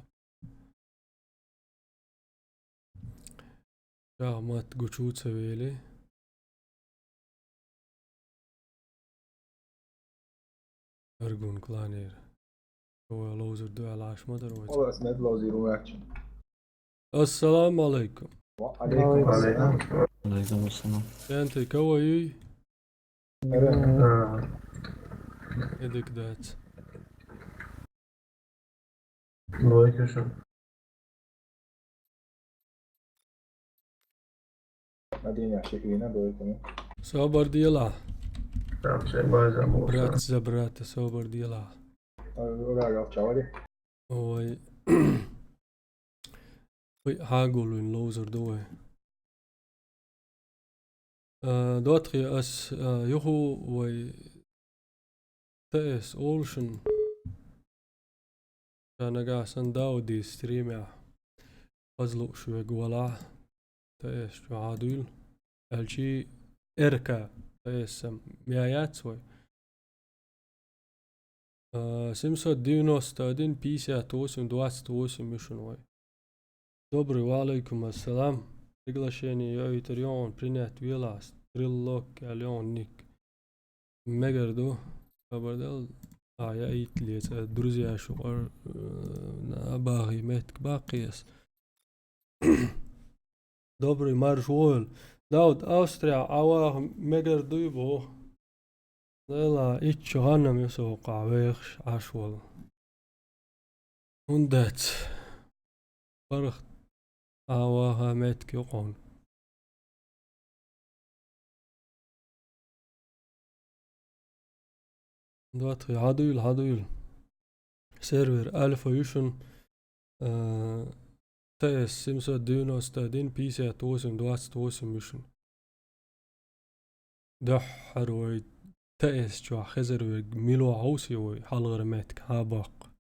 ما تقوشوت سويلي ارجون كلانير كوي لوزر دو على عش مدر والله اسمه لوزير وماتش السلام عليكم وعليكم السلام عليكم السلام. انتي كوي يدك دات مدينة شكلنا دويتنا صبر ديلا برات زبرات صبر ديلا ولا تشاوري هو هاقول ان لوزر دوي دوتري اس يهو وي تأس اولشن كان قاسن داودي ستريمع فزلو شوي قولا تأس شو عادول الشي اركا تأس ميايات سوي سمسو 91 28 مشون وي Добрый валейкум ассалам. Приглашение я Итарион принять вилас. Триллок алион ник. Мегарду. Кабардал. Я итлиц. Друзья шуар. Набаги метк бакиес. Добрый маршуол. Дауд Австрия. Авах мегарду ибо. Дела итчо ханам ясо قعويخش عشوال. Ундат. فرخ آواها متك يقون دواتري عدويل سيرفر ألفا يوشن تأس سمسا دينو استادين بيسا توسم توسم يوشن دح حروي تأس جو خزر ميلو عوسي وحلغر متك هاباق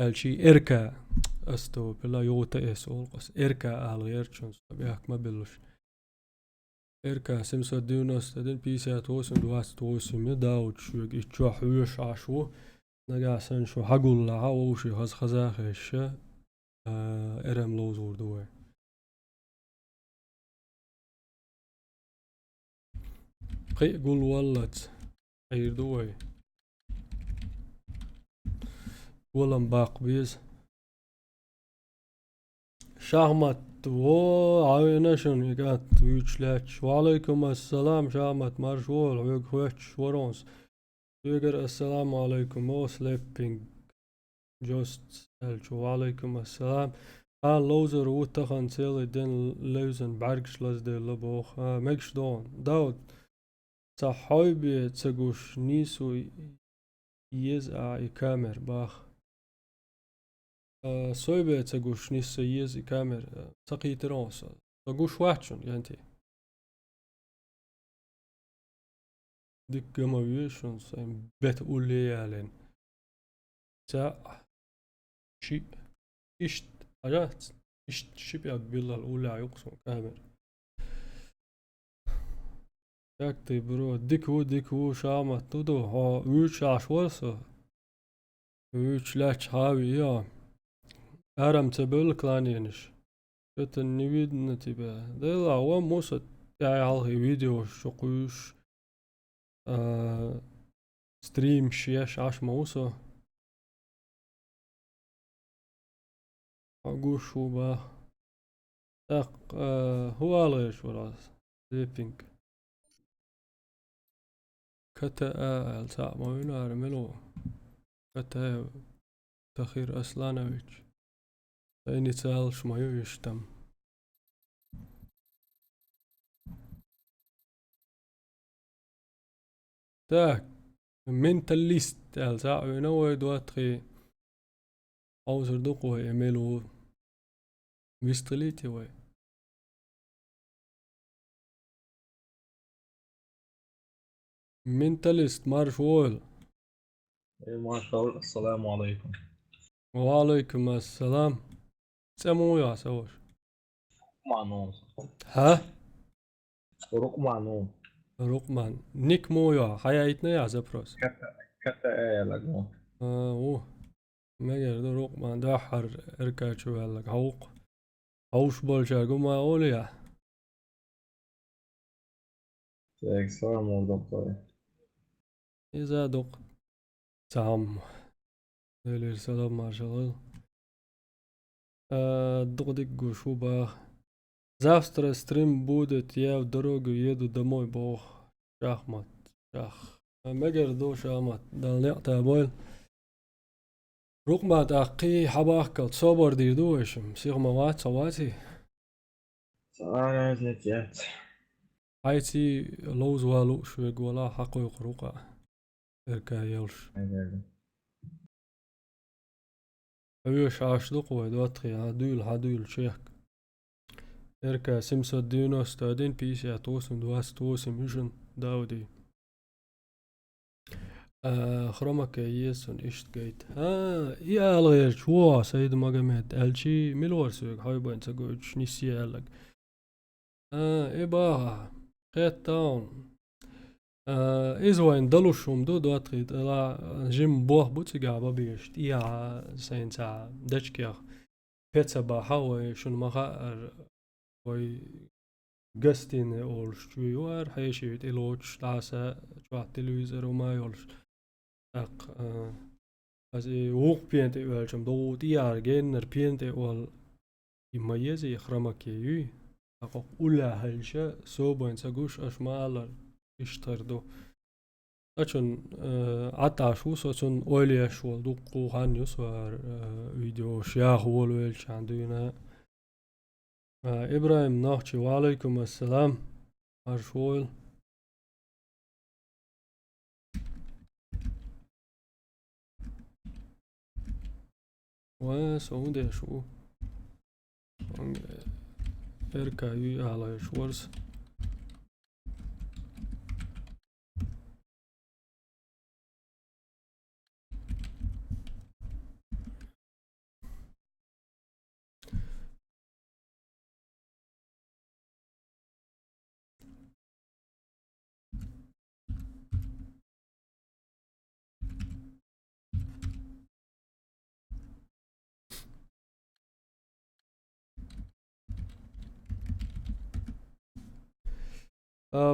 الشي إركا أستو بلا يوتا إس أولقس إركا ألغيرتشونس بياك ما بلوش إركا سمسا ديوناس تدين بيسا توسم يداود شو إتشو حوش عشو نقاسن شو حقول لها ووشي خزاخيش إرم لوزور دوي قول والله عير دوي ولم باق بيز شاهمت عاينشن يقات ويتشلاتش وعليكم السلام شامت مرشول ويكوتش ورونس يقر السلام عليكم او سليبينج جوست سالش وعليكم السلام لوزر وتخن سيلي دين لوزن برقش لزدي لبوخ مكش دون داود صحايبي تسقوش نيسو يزع كامر باخ سويبه تسقوش نيسو يز كامر تقي ترونس تقوش واحشن ينتي ديك جماويشن سين بيت أولي يالين تا شي إشت حاجات إشت شبه قبيلة الأولى يقسم كامر يكتي برو ديكو شامت تدو ها ويش عشورسو ويش لاش هاوي يا أرم تبل كلانينش جت النويد نتبه ديلا هو موسى تاعي على فيديو شقوش ستريم شيش عش موسى أقول شو با تاق هو على شوراس زيبينك كتا الساعة ما ينار ملو كتا تخير أسلانويتش أيني تسالش ما يشتم تاك منتاليست الساعة ينوي دواتخي أوزر دوقو يعملو بيستليتي وي منتاليست مارشول ما شاء الله. السلام عليكم. وعليكم السلام سمو يا سوش معنون. ها روك معنون. رقمان نيك مويا حياتنا يا زبروس كتا ايه لقمون. اوه ما يردو رقمان داحر اركاتشو هلك هوق هوش بولشا قما اوليا تيك سلام دكتور. إذا دق سام دليل سلام ما شغل دق دق شو با завтра стрим будет я в дорогу еду домой бог шахмат شاخ مجر دو شامت دل نقطة بول رقمة أقي حباك تصبر دير دوشم سيغ موات صواتي سلام زيت. هايتي لوز والو شوي ولا حقو يقرقا إركا يلش أيوش عاشدق ويدواتخي هدول شيخ إركا سمسة دينو ستادين بيسي أتوسم دواس توسم يشن داودي خرمك يسون إشت جيت يا الغير شو سيد مقامات ألشي ملور سويق حايبين تقوش نسي ألق إبا قيت تاون إزوين دلوشوم دو دواتخي لا جيم بوه بوتيقا بابيشت إيا سينتا دجكيخ بيتسا باحاوي شون مخاءر وي قستين أولش جويوار حيشيت إلوش لعسا جوات تلويزر وما يولش أق أزي ووق بينتي أولشم دو ديار جينر بينتي أول يميزي يخرمك يوي أقو أولا هلشا سوبين ساقوش أشمالا يشتردو أشون عطاش وصوصون أوليش والدوقو هانيوس وار فيديو شياخ والويلش عندنا إبراهيم ناخشي وعليكم السلام أرشويل وسعودي شو إركا يي على شورس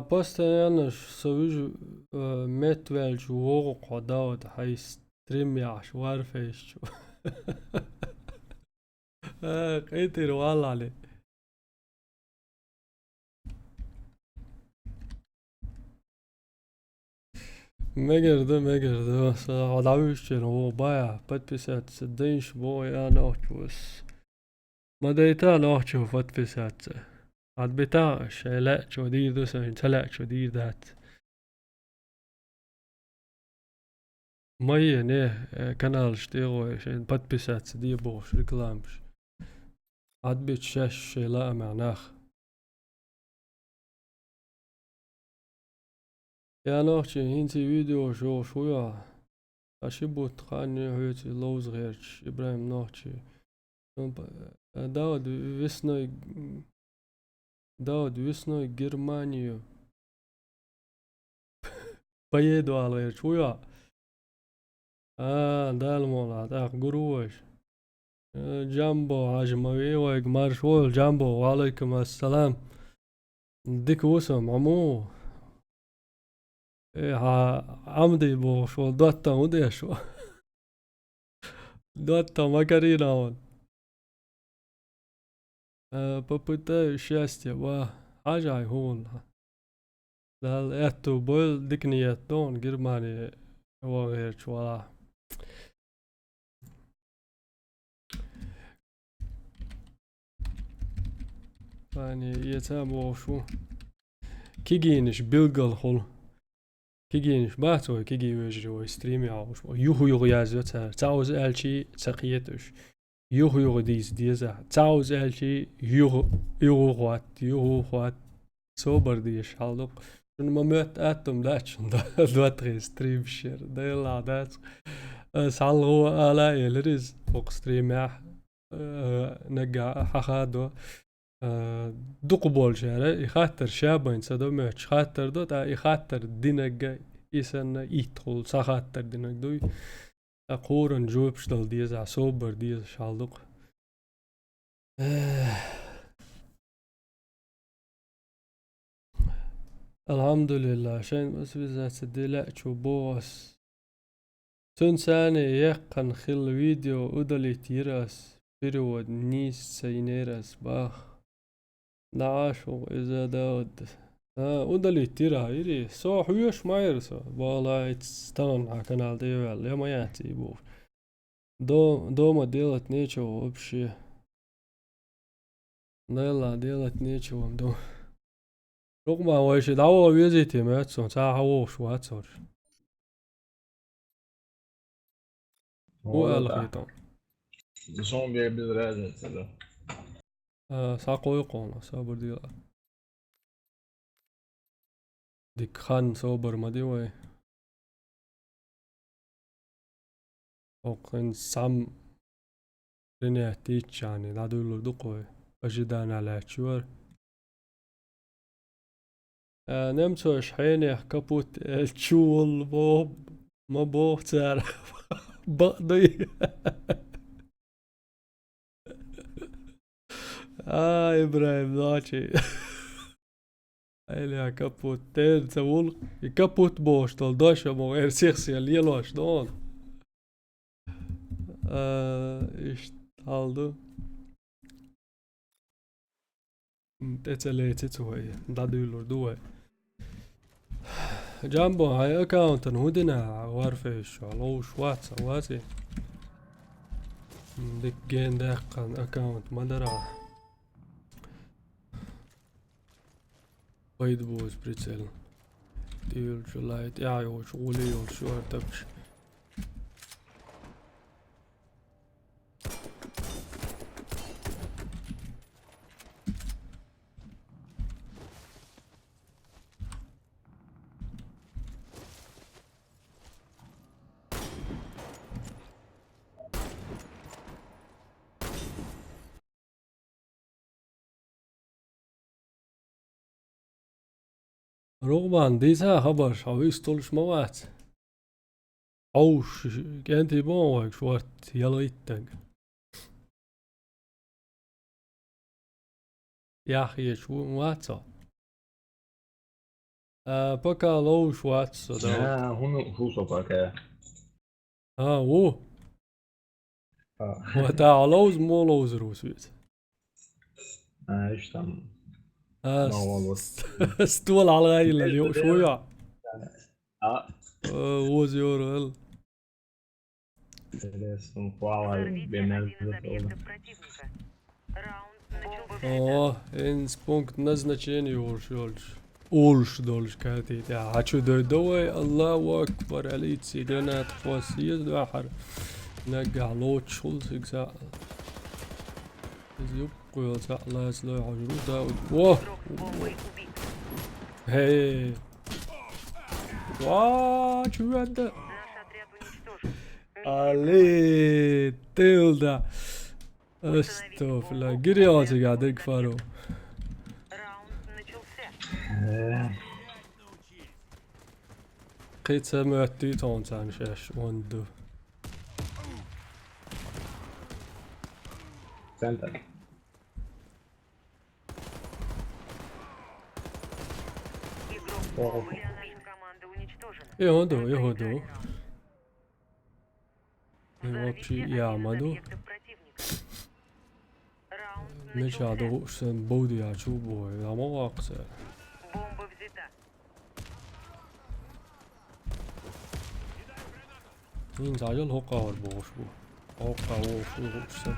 Postojanos sowieso met wel hoog gedaan, hij stream ja zwaarfeest. قيتر والله عليه Megirdi. Odavišće ovo baja, potpisat se dinš boja noćus. Ma dejta noću potpisat se. Ad bita šeleć odidu se in teleć odidat. Moje ne kanal štiro šen potpisat se di boš reklamš. Ad bit šeš šela معناخ. Ja nochtje hinti video شو ja. Ashibut khani huyt loos reach Ibrahim nochtje. Daud visnoy Germaniyo. Поеду على شو ja. دال مولا تاق قروش. جامبو عجموي ويقمار شوال جامبو وعليكم السلام. ديك وسم عمو. عمدي بو شو دوتا ودي شو دوتا макарина он попытаюсь счастья ажай хун дал эту бол дикниятон Германии вогер чуала يعني يتابعوا شو كيجينش بيلقل خل كيجينش باتوي كيجي ويجري ستريمي عاوش يوهو يازوتها تعوز الشي تقيتش يوهو ديزا تعوز الشي يوهو خوات صبر ديش حالدق شنو ما مات اتم داتشن دواتري ستريم شير ديلا دات سالغو الا يلريز فوق ستريم نقع حخادو دقبول شهر يخاطر شابين صدو مش خاطر دو تا يخاطر دينك يسن يدخل سخاطر دينك دوي قورن جوبشتل ديزا صوبر ديزا شالدق الحمد لله عشان بس بزات ديلا شو بوس تنساني يقن خل فيديو ودلي تيراس بيرود نيس سينيراس باخ نعاشو إذا داود ودلي تيرا يري سو حيوش ما يرسو والله يتستان على канал ديوال يا ما ياتي بو дома делать нечего вообще Нелла делать нечего дома رغم ويش دعوة ويزيتي ماتسون ساعة ووش واتسور هو الخيطان Zombie bedreigd eller? ساقو يقون صابر ديلا ديك خان صوبر ما ديوي وقن سام رنيه تيتش يعني دادولو دقوي أجدان على تشور نمتو شحيني كابوت التشول بوب ما بوب تعرف بقضي إبراهيم داشي Ele kaput terza vul kaput bostal dasha mo sexy lielos don ishtaldu tetselete توي دادولور دوي جامبو هاي اكاونت هودنا وارفيش على واتس واتي ديك جين دقن اكاونت مدرا Wait boys بريتسل ديل جلايت يا شغولي وشو تبش رغبان ديتا خبر شاويس طولش موات اوش كنتي بون شوارت يلا يتنق يا اخي شو مواتسا بكا لو شواتسا Ja, hoezo pakken? وو وتا لوز مو لوز روسويت ايش تم ستول على اليوم شوية What's your hell? Интересно, хвала Взорвите бемер один из за объектов противника. Раунд начался. О, ens punkt назначения Улш дольш катит. Я хочу давай Аллаху Акбар алейти гранат хвасиет бахар. نقع لوت شولز إجزاء يبقى يزع لا يزلع عجرودا واه Игрок с бомбой убит. هي واه شو هذا Наш отряд уничтожен. علي تيلدا استغفر قرياتي قاعد يكفروا Раунд начался. قيت سمعت تيتون تاع شاش وندو центр. Игрок с бомбой. Наша команда уничтожена. يهودو Взорвите вообще один из يعمدوا объектов противника. Раунд مش начался. عدو سن بودي عشوبو يا مواقع Бомба взята. مين زعجل هو قاور بوشبو هو قاور وشسن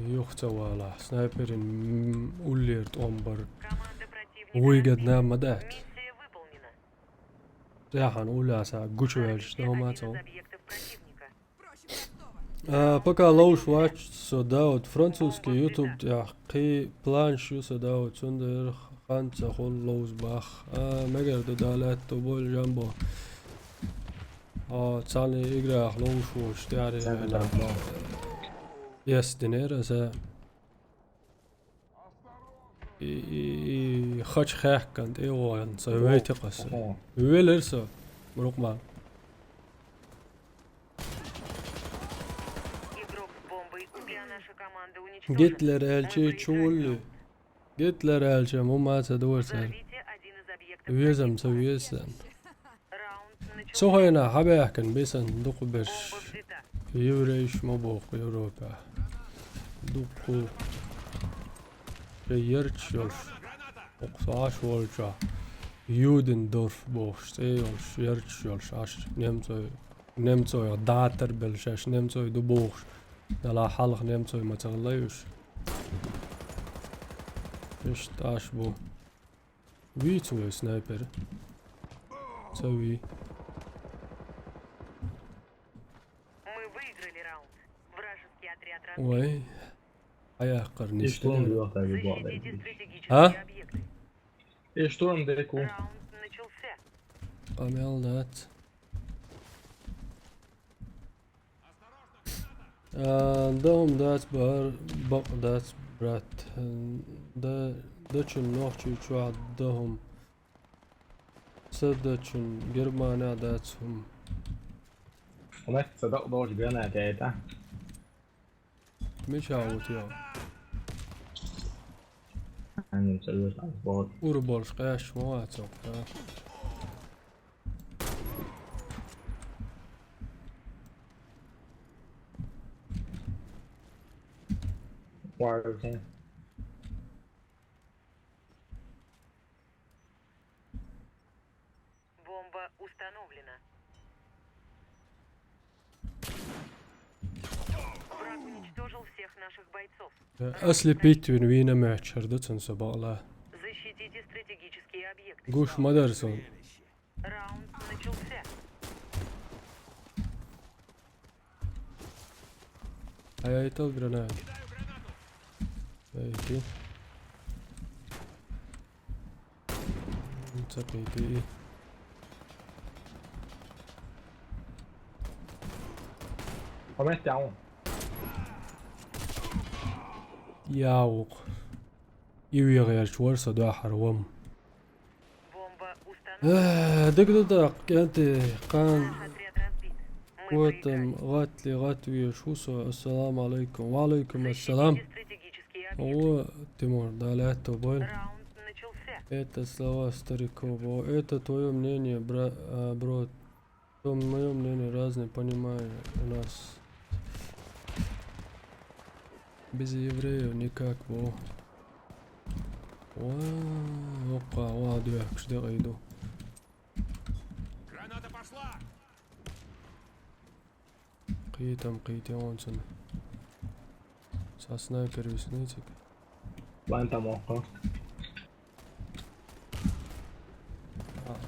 يختوى سنايبرين أوليرت أمبر Команда противника. ويقد نام مدات Миссия выполнена. ساحن أولى ساعة قوشوالش Взорвите ده ما один из تو объектов противника. пока لوش واتش سوداوت فرانسوسكي يوتيوب تحقي بلانش يسوداوت سندر خانسة خل لوز باخ مقرد دالات تبول جنبه تساني إقرأ لوش وش تعرف يس دينيرا سا خش خاح كانت ايوان سويت قص ويلرسو مروق ما Игрок с бомбой убит. Наша команда уничтожена. جيتلر Мы الشي проиграли تشولي раунд. جيتلر الشي مو ما تدور سال Взорвите один из объектов ويزم противника. سويسن Раунд начался. سو هنا حبا كان بيسن دوق برش Бомба взята. يوريش مبوق يوروبا دوقو يرتش يولش وقصاش ولشا يودندورف بوش يولش يرتش يولش عش نمتو داتر بلشاش نمتو دبوش دلا حلق نمتو ما تغليوش ايش تاش بو ويتو سنايبر سوي Мы выиграли раунд. Вражеский отряд разбит. وي هيا قرنيش ايش تون بيوقع ببعض Защитите стратегические ها؟ объекты. ايش تون ديكو Раунд начался. قامل دات عندهم دات بق دات برات دا چون نوخچی چو عندهم سد چون جرمانيا داتهم وما تصدق دوش جانا تاتا مش عاوت يا يعني مسويش على البعض وربولش قياش مواتو وارد Бомба установлена. Враг уничтожил всех наших бойцов. اصلي بيتوين وينا ماتشر دتن سبالا Защитите стратегические объекты. قوش مدرسون Раунд начался. هيا يتل جرانات هيكي انتقيتي وما تعون ياوق يوي غير شوار صدا حروم Бомба установлена. دق دق كانت قان Наш отряд разбит. Мы قوتم проиграли. غاتلي غاتوي شوسو السلام عليكم وعليكم السلام Защитите стратегические объекты. هو تимур دالات بول Раунд начался. это слова старикова это твое мнение бро то мое мнение разное понимаю у нас без евреев никак во وقع واحد يحكش دقيقة. Граната пошла! قيتي وانسن. سنايبر وسنيتك. وأنت موقع.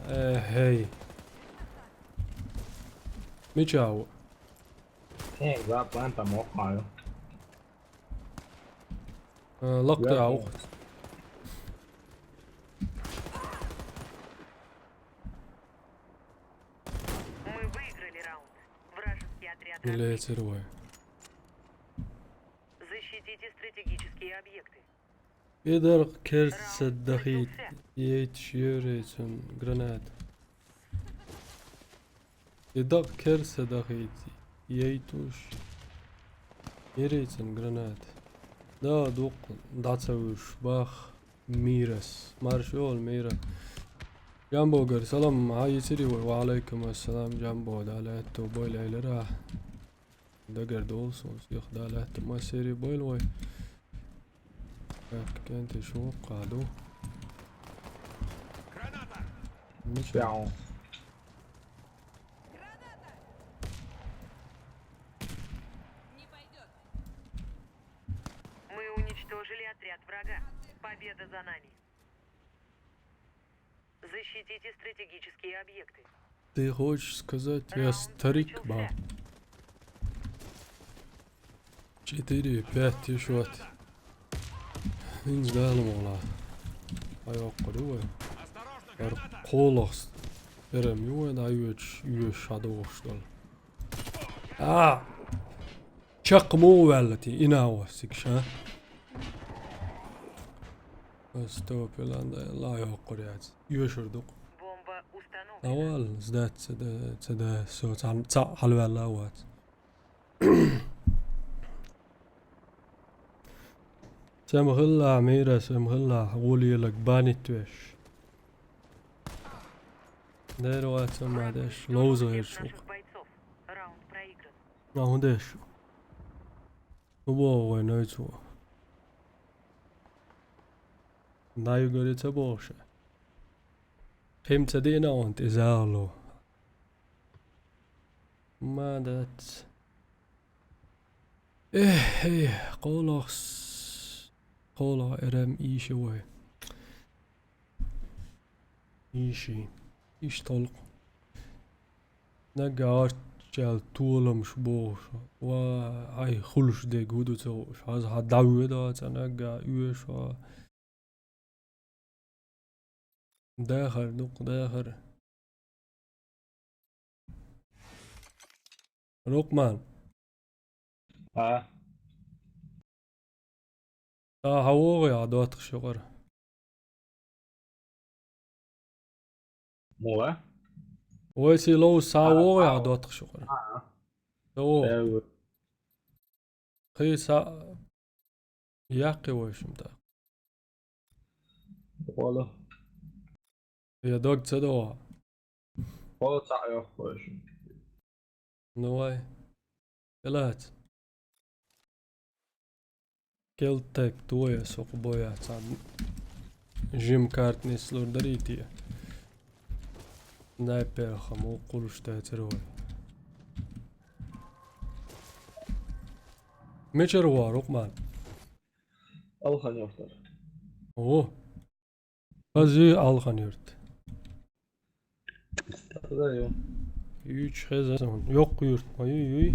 هي ميجاو. إيه ذا وأنت موقع. لقطة Мы выиграли раунд. Вражеский отряд اللي разбит. تروي. Защитите стратегические объекты. إذا كرس الدخيل يتشيريتون جرانات. إذا كرس دخيل يتوش يريتون جرانات. دا دوق داتسوش باخ ميرس مارشول ميرا. جامبو قر سلام هاي سيري وعليكم السلام جامبو دالات بويل إلى راح. دقر دولسون سيخ دالات ما سيري بويل وي. كنت شو قادو Граната! مش بيعوا. Мы уничтожили отряд врага. Победа за нами. Защитите стратегические объекты. ты хочешь сказать я старик ба 4-5 يشوت إنج لازم والله أيوقد هو Осторожно, граната! قولص إرم يوين يوش عدوش دول شق مو والتي إناوة سكشا استوب لا يوقد يعز يوشردق Бомба установлена. أول زدت سدا سو تاع حلوة لاوات سمغلا ميرا سمغلا قولي لك باني توش داير وات سمع داش لوزة Всех هيرشوك наших бойцов. Раунд проигран. ناهو داشو وبو نويتو دايو قولي تبوشة خيم تدينا وانت إزالو ما دات إيه قولوس قولا إرم إيشي وي إيش طلق نقا جال طولم شبوش وهاي خلش دي قودو توش هاز هدعوه دات نقا إيش داخر دق داخر رقمان هوغي عدوات شغر مو ويسي لو ساوغي عدوات شغر تو خي سا ياقي ويش متا والله يا دوغ تدوا والله تعرف وش نواي ثلاث كيلتك تويا سوق بويا تسعد جيم كارتني سلور دريتي نايبر خمو قولش تاتروي ميشر رقمان الخن يفتر اوه Azı algan yurt. هذا يوم 3 zaman yok yurt. Ay.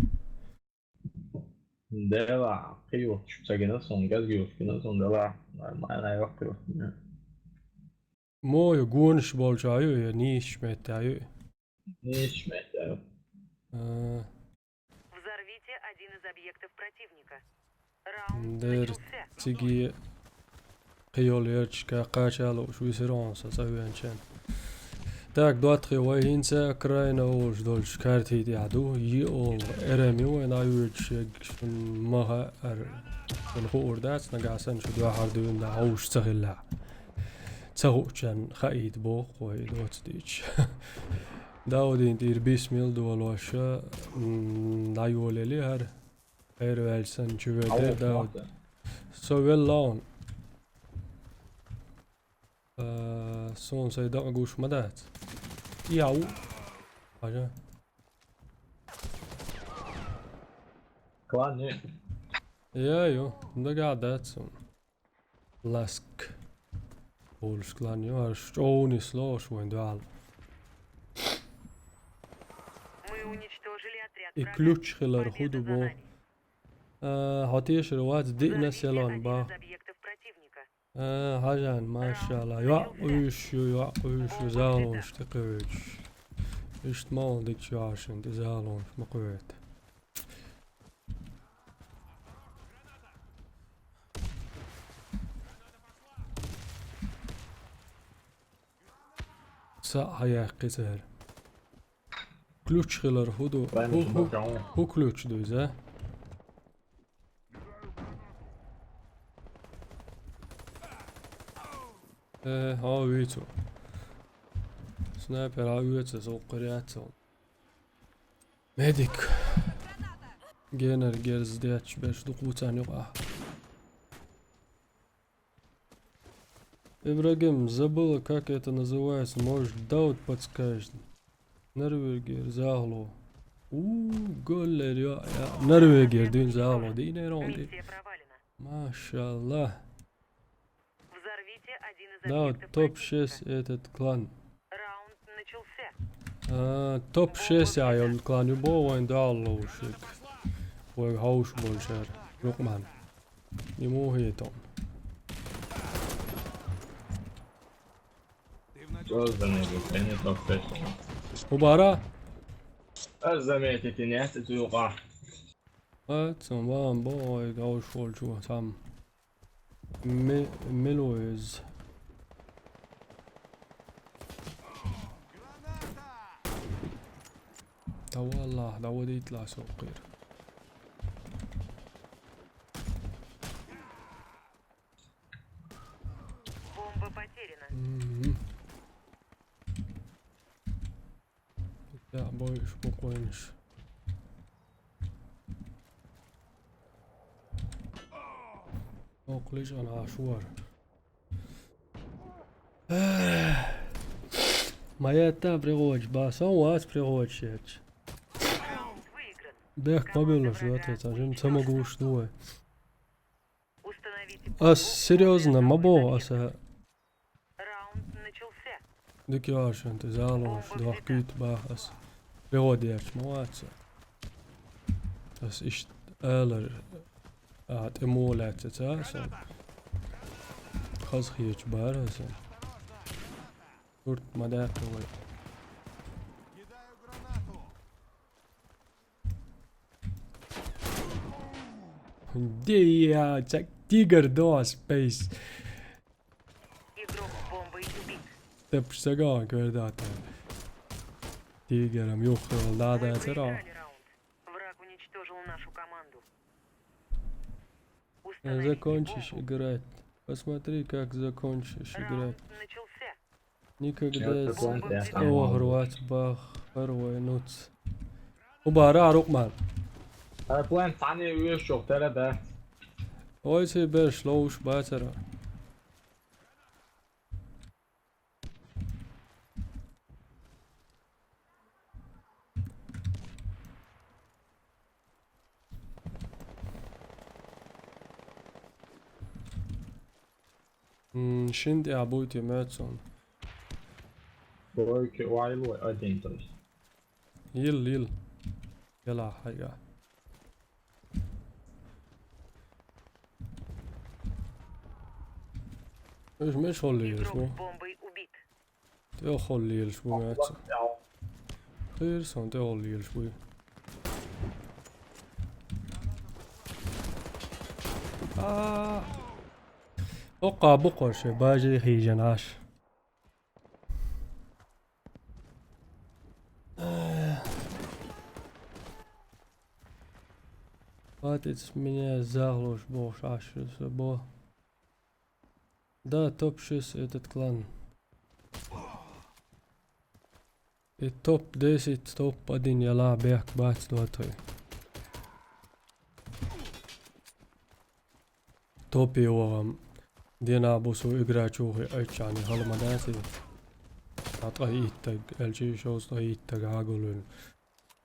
det var gjort generasjon det var nei akkurat Mo يقونش بالجايو يا نيش متايو. ніч метаю Взорвите один из объектов противника. Раунд Дэр начался. تيجي قيول يرشكا قاشالو شو يصيرون سوي انشان. تاك دوات خوي هينسا كراينا وش دول شكارتي دي عدو يقول ارمي وين ايوش مها من خور داس نقاسن شو دو حردون دا عوش تغلا تغو كان خايد بوق وي دوت ديش داودين دير بيسميل دول واشا دايول لي هر غير والسن شو داود سو ويل لون صون سيدا أقوش مدات ياو حاجة Klan nu. يايو ده قاعدات صون لاسك Polsklan gör strån slås och en dual. Мы уничтожили отряд I врага. klutschiller Победа за hudu bo. нами. هاتيش روات دقنا Взорвите سيلون один با. из объектов противника. حاجان ما شاء الله يعقوش زالون اشتقوش. اشت ما ديك شاشن زالون مقويت. Sağa qeser. Klutschiller hudu. Ben de bakıyorum. Hu klutsch dus hè. Ha weet zo. Sniper ha weet zo qoriat zo. Medic. Gener gerz diach باش دقوتان يقع. Ибрагим, забыла, как это называется. Может, Дауд подскажет. Норвегер, загло. Голлер, я. Норвегер, дин загло. Дин ронди. Миссия провалена. Машаллах. Взорвите один из Да, объектов топ-6 противника. этот клан. Раунд начался. Топ-6 يا الكلان يبغوا وين دالو وشيك. وهاوش بولشر. يقمان. يمو هي توم. Özlemedik beni top 5. مباراة. Özlemedik niyet tuqa. Atsom vaan boy gauscholchu sam. Meloez. ده والله ده ودي يطلع سوق غير. Бомба потеряна. لا boy spokojniš. Okliš ana ašuar. Моя та приходит, бас, он вас приходит. Раунд выигран. Бег побил, что это, жим самого что. Установите А серьезно, мабо, аса Раунд начался. дикяшен, ты залош, два кит бахас. Приходит, молодцы. Das ist ehrlich. Hat эмулять это, аса. Хазхич бараса. Турт мадаковый. Кидаю гранату. Дия, чак тигр до спейс. Игрок с бомбой убит. Ты пшага, говорят. Тигром юхал, да, Мы это ра. проиграли раунд. Враг уничтожил нашу команду. Установите Закончишь бомбу. играть. Посмотри, как закончишь играть. Раунд начался. Никогда Я такой, я сам снова могу. рвать бах, первый нуц. Убара, Рукман. Plan tane üye çok terede. Heute ber slow später. Şimdi ya bu Matson. Boy ki wailu adintos. Yıl. Yala حاجة. مش خليل Игрок شو. с бомбой убит. تيو خليل شو Matson. Ya خير سون تيو خليل شوي. بقى بقرش باجي خيجن عاش. Хватит меня заглушь, бог, аж бо. Да, топ-6 этот клан. И топ-10, топ-1 яла бег бац дотой. Топ его вам. Дина бусу играчу айчани халмадати. طيب الشيء شوز طيب عقول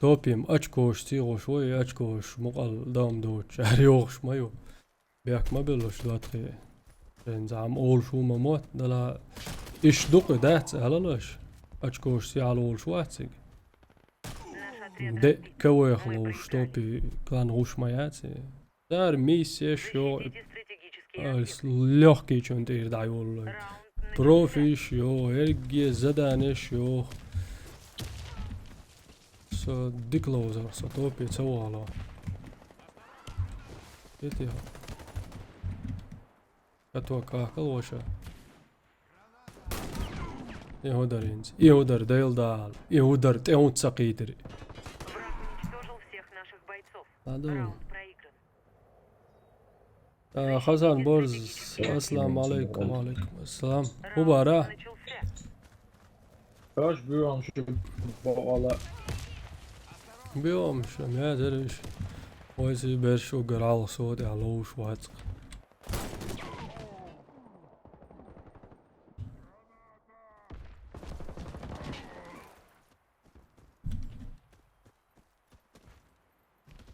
توبيم أشكوش تيغو شوي أشكوش مقال دام دوش عريوش مايو بياك ما بلوش دواتخي زعم أول شو مموت دلا إيش دوق دات هلاش أشكوش تي على أول شو أتسيق Наш отряд دي разбит. كوي Мы خلوش проиграли. توبي كان غوش ماياتي دار ميسي شو Защитите стратегические объекты. لوحكي چون تير دعيول Раунд начался. بروفيش يو هرقي زدانش يو سو ديكلوزر سو توبي تسوالا يتيها اتوقع كلوشا يهودر ينز يهودر ديل دال يهودر تيون تسقيدري Враг уничтожил всех наших бойцов. هذا Раунд проигран. خزان بورز السلام عليكم وعليكم السلام مباراة Начался. Först börjar han bara بيوم شو ما ادري ويسي برشو قرال صوت علوش واتق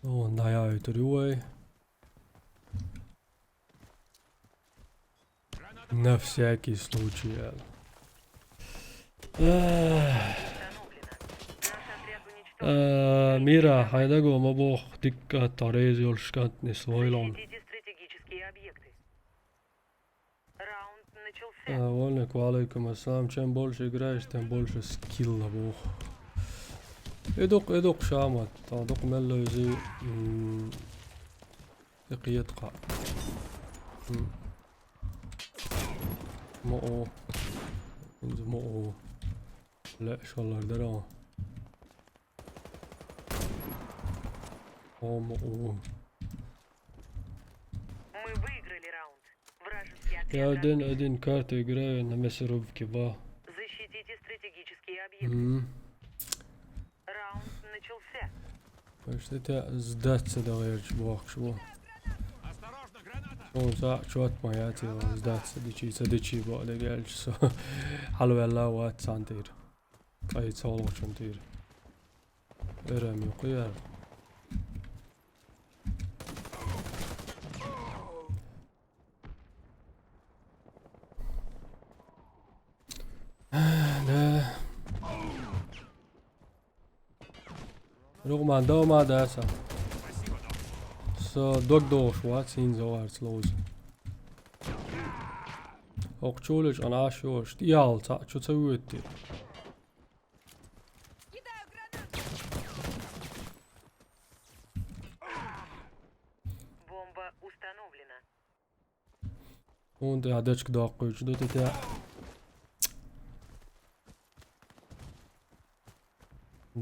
Oh, nou ja, uit de ruwe. На всякий случай. Установлено. Наш отряд уничтожен. Мира, хайдаго мабох дикка тарези олшкантни свойлон. Защитите стратегические объекты. Раунд начался. Вольник, валейкум ассалам. Чем больше играешь, тем больше скилла бог. ادق شامت ادق ملو زي يقع مو انز مو لا ان شاء الله درا مو Мы выиграли раунд. Вражеский يا отряд. ادين كارت يقرا انا مسروب كبا Защитите стратегические объекты. Раунд начался. باش انت زدت غير شبوخ شبو شو ساعة شوت ما ياتي زدت سديشي بقى قال شو حلو الله وات سانتير اي تصالو شنتير ارم يقير رغم عنده ما داسا så dog wat zien zo hartsloos. Ook tjoelig aan asjoos. Die haalt dat je zo uit. Бомба установлена. Und ja, dat gedacht goed. Doet het ja.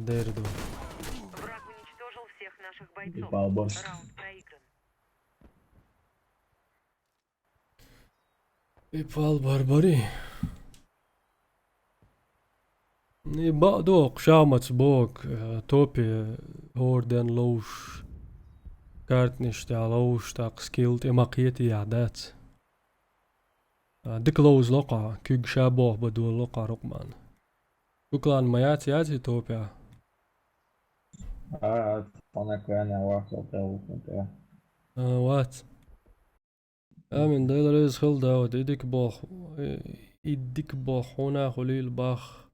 Derde. Враг уничтожил всех наших бойцов. Балбос. Раунд проигран. Ipal barbari. Ni dook schaamats book. Topi hoorden loos. Kaartnis daar loos. Tak skilt. Imakieti ja dat. dik loos loka. Kug shaboh bedoel loka rokman. Tuklan mayati ati topia. van ik weet niet wat op de hoek ja. Wat? من دايلر is خل داود يديك باخ هنا خليل باخ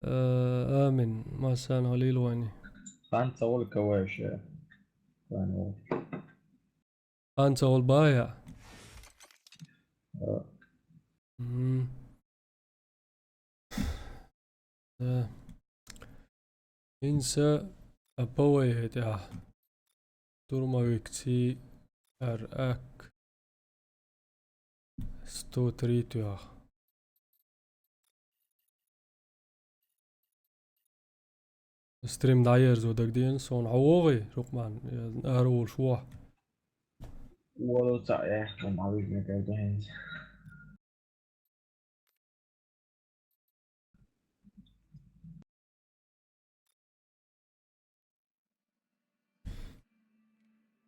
آمن ما سان خليل واني Gaan al kouש. أنت والبايع إنسى أبوي هدا تورما ويكتي أرأك ستو تريتو يا ستريم دايرز ودك دين صون عوغي رقمان أرول شوح Wat dat ja, dan hou ik me uit de hand.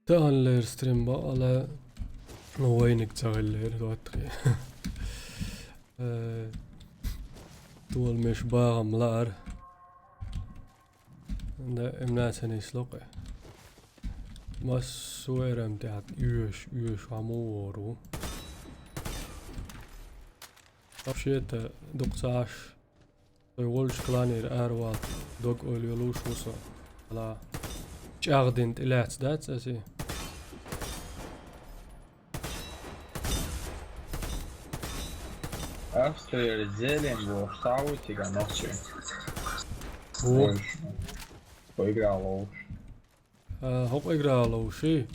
تغلر ستريم بقى لا وينك تغلر دوتري طول مش باغم لار ده امناتني يسلقه بس ويرم تاعت يوش عمورو شيت دقتاش يقولش كلاني الأروات دوق أوليولوش وصا لا جاغدين تلات دات أسي Австрия зелень был Саутига ночью. هو Поиграл лучше. هوب إقرالو شي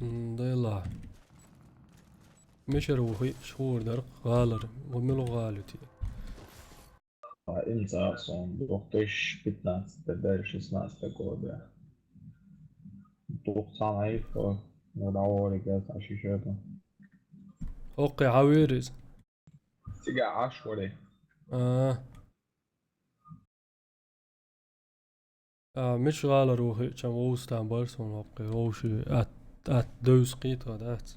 ديلا مش روحي شهور درق غالر وملو غالتي Инца сон 2015 до 16 года. Тухсан айфо. Ну давай, ребят, ощущаю. هوقي عويرز Сега ашвали. مش غالر روحي كم وستان برسون هوقي روشي ات دوس قيطة دات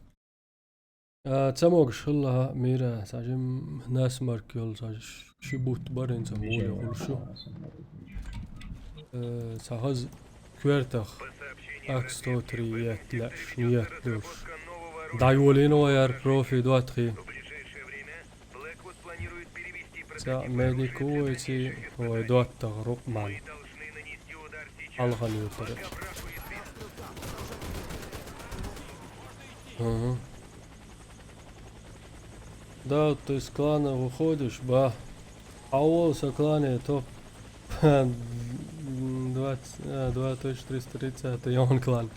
تسموك شلها ميرا ساجم ناس ماركيول ساج شبوت برين سمولي قلشو ساهز كويرتخ اكستو تريات لاش نيات دوش دايولينو يار بروفي دواتخي سا ميديكو ايتي هو دواتخ رقمان الغن يوتر Да, ты из клана выходишь, ба. А у вас клане топ 2330, и он клан.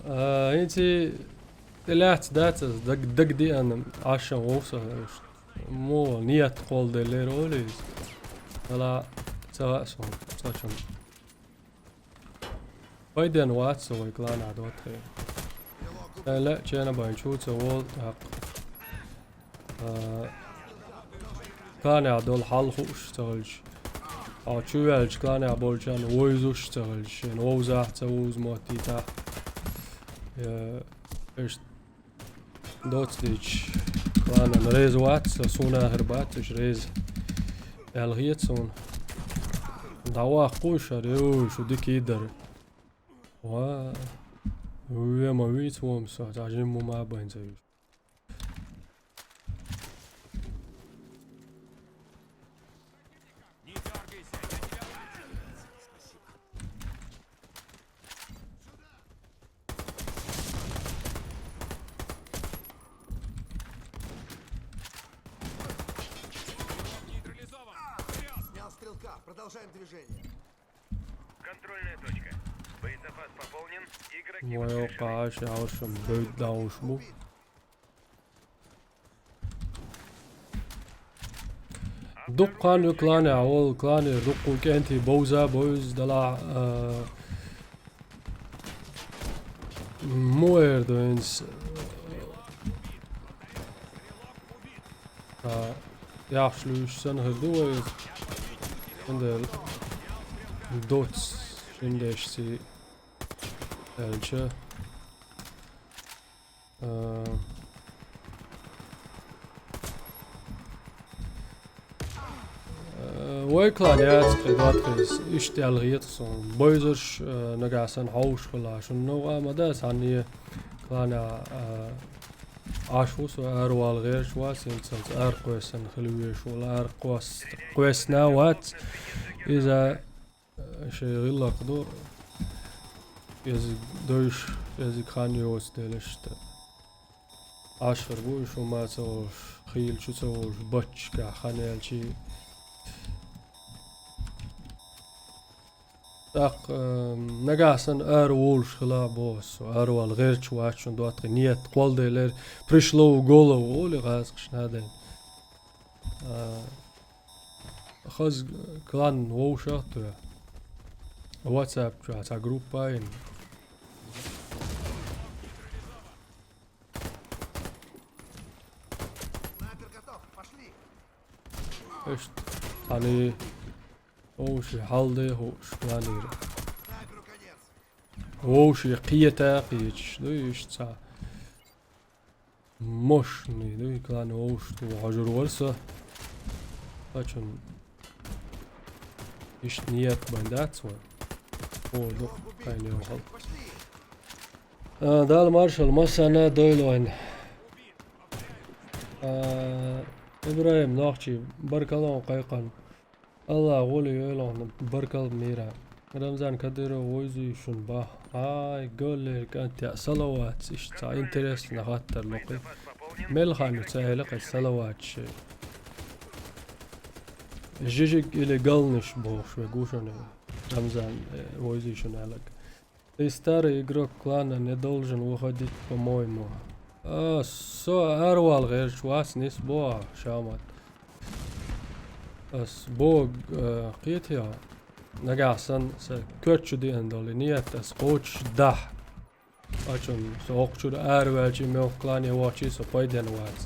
انتي طلعت داتس دق دي انا عشان اوصل مو نية قول دي اللي روليز لا سواء سون ساشن بايدن واتسو كلان عدوات خير لا كان باين سوول حق كان عدول حلخوش تغلش شوالش كان عبولشان ويزوش تغلش ووزع توز موتي تا ايش دوت ديش كان ريز واتس سونا هرباتش ريز الغيت سون دعوة قوش ريو شو ديك يدر وا ويا ما ويت وام سو تعجن مو ما بين زي Снял стрелка. Продолжаем движение. Контрольная точка. Боезапас пополнен. Игроки مويو воскрешены. قاش عاوشم بيت داوش بو دقان يكلاني عول كلاني دقو كانتي بوزا بوز دلع موير دوينس يعشلوش سنه دويز عند الدوتس عندش سي elçe ويكلان ياتقي دواتقيس اشتي الغيطسون بويزرش نقاسن حوش خلاش النوع مداس عني كلانا عاشوس وأروال غير شواسين سنس أرقوسن خلويش ولا أرقوس قوسنا وات إذا شي غلا قدور يزي دوش يزي خانيوس دلشت عشر بوش وما تسوش خيل شو تسوش بتش كا خانيال شي تاق نقاسن وولش خلا بوس أروال غير شواتشون دوات نيت قول ديلر بريشلو وقولو وولي غازقش نادين خز كلان ووشاتو واتساب تا جروب باين Снайпер готов. Пошли. ايش يعني وش حالدي هوش كلانير Снайперу конец. وش قيتا قيش دويش تا Мощный, да, и клан оушт وحجر ورسة. Açın. İş niyet bandats var. Oldu. Kaynıyor hal. Dal Marshall masana doyloyn. İbrahim Nakçı barkalan qayqan. Allah qoli yo'lon barkal mira. Ramzan Kadyrov o'zi shun bah. Ay goller kanti salavat ishta interesna xatar loqi. Melxan tsayliq salavat şey. Жижик или Галныш был швегушен. Рамзан o'zi shun alak. Ты старый игрок клана не должен выходить, по-моему. Арвал غير شواس نس بو شامت. بو قيتها نقعسن كرتشدي اندولي نيت اس قوش دح. Açın soğukçur ervelci mevklani vaçi so payden vaç.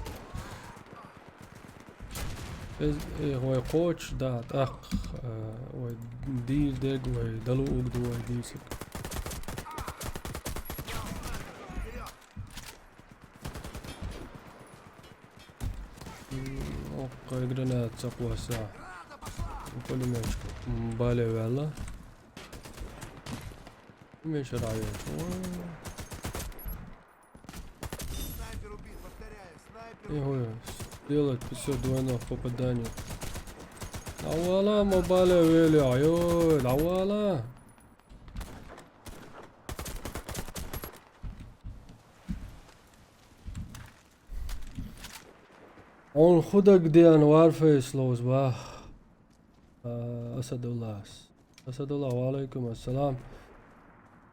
هو قوش دا اخ وديل دق ودلو اقدو وديسك. اوكي جرانات تقوى ساعة كل ما بالي والله مش رايح Снайпер убит, повторяю, снайпер его сделать 500 двойных попаданий. Авала мобале вели عيول авала. On خودك دي انوار فيسلوز باه اسد الله اسد الله وعليكم السلام.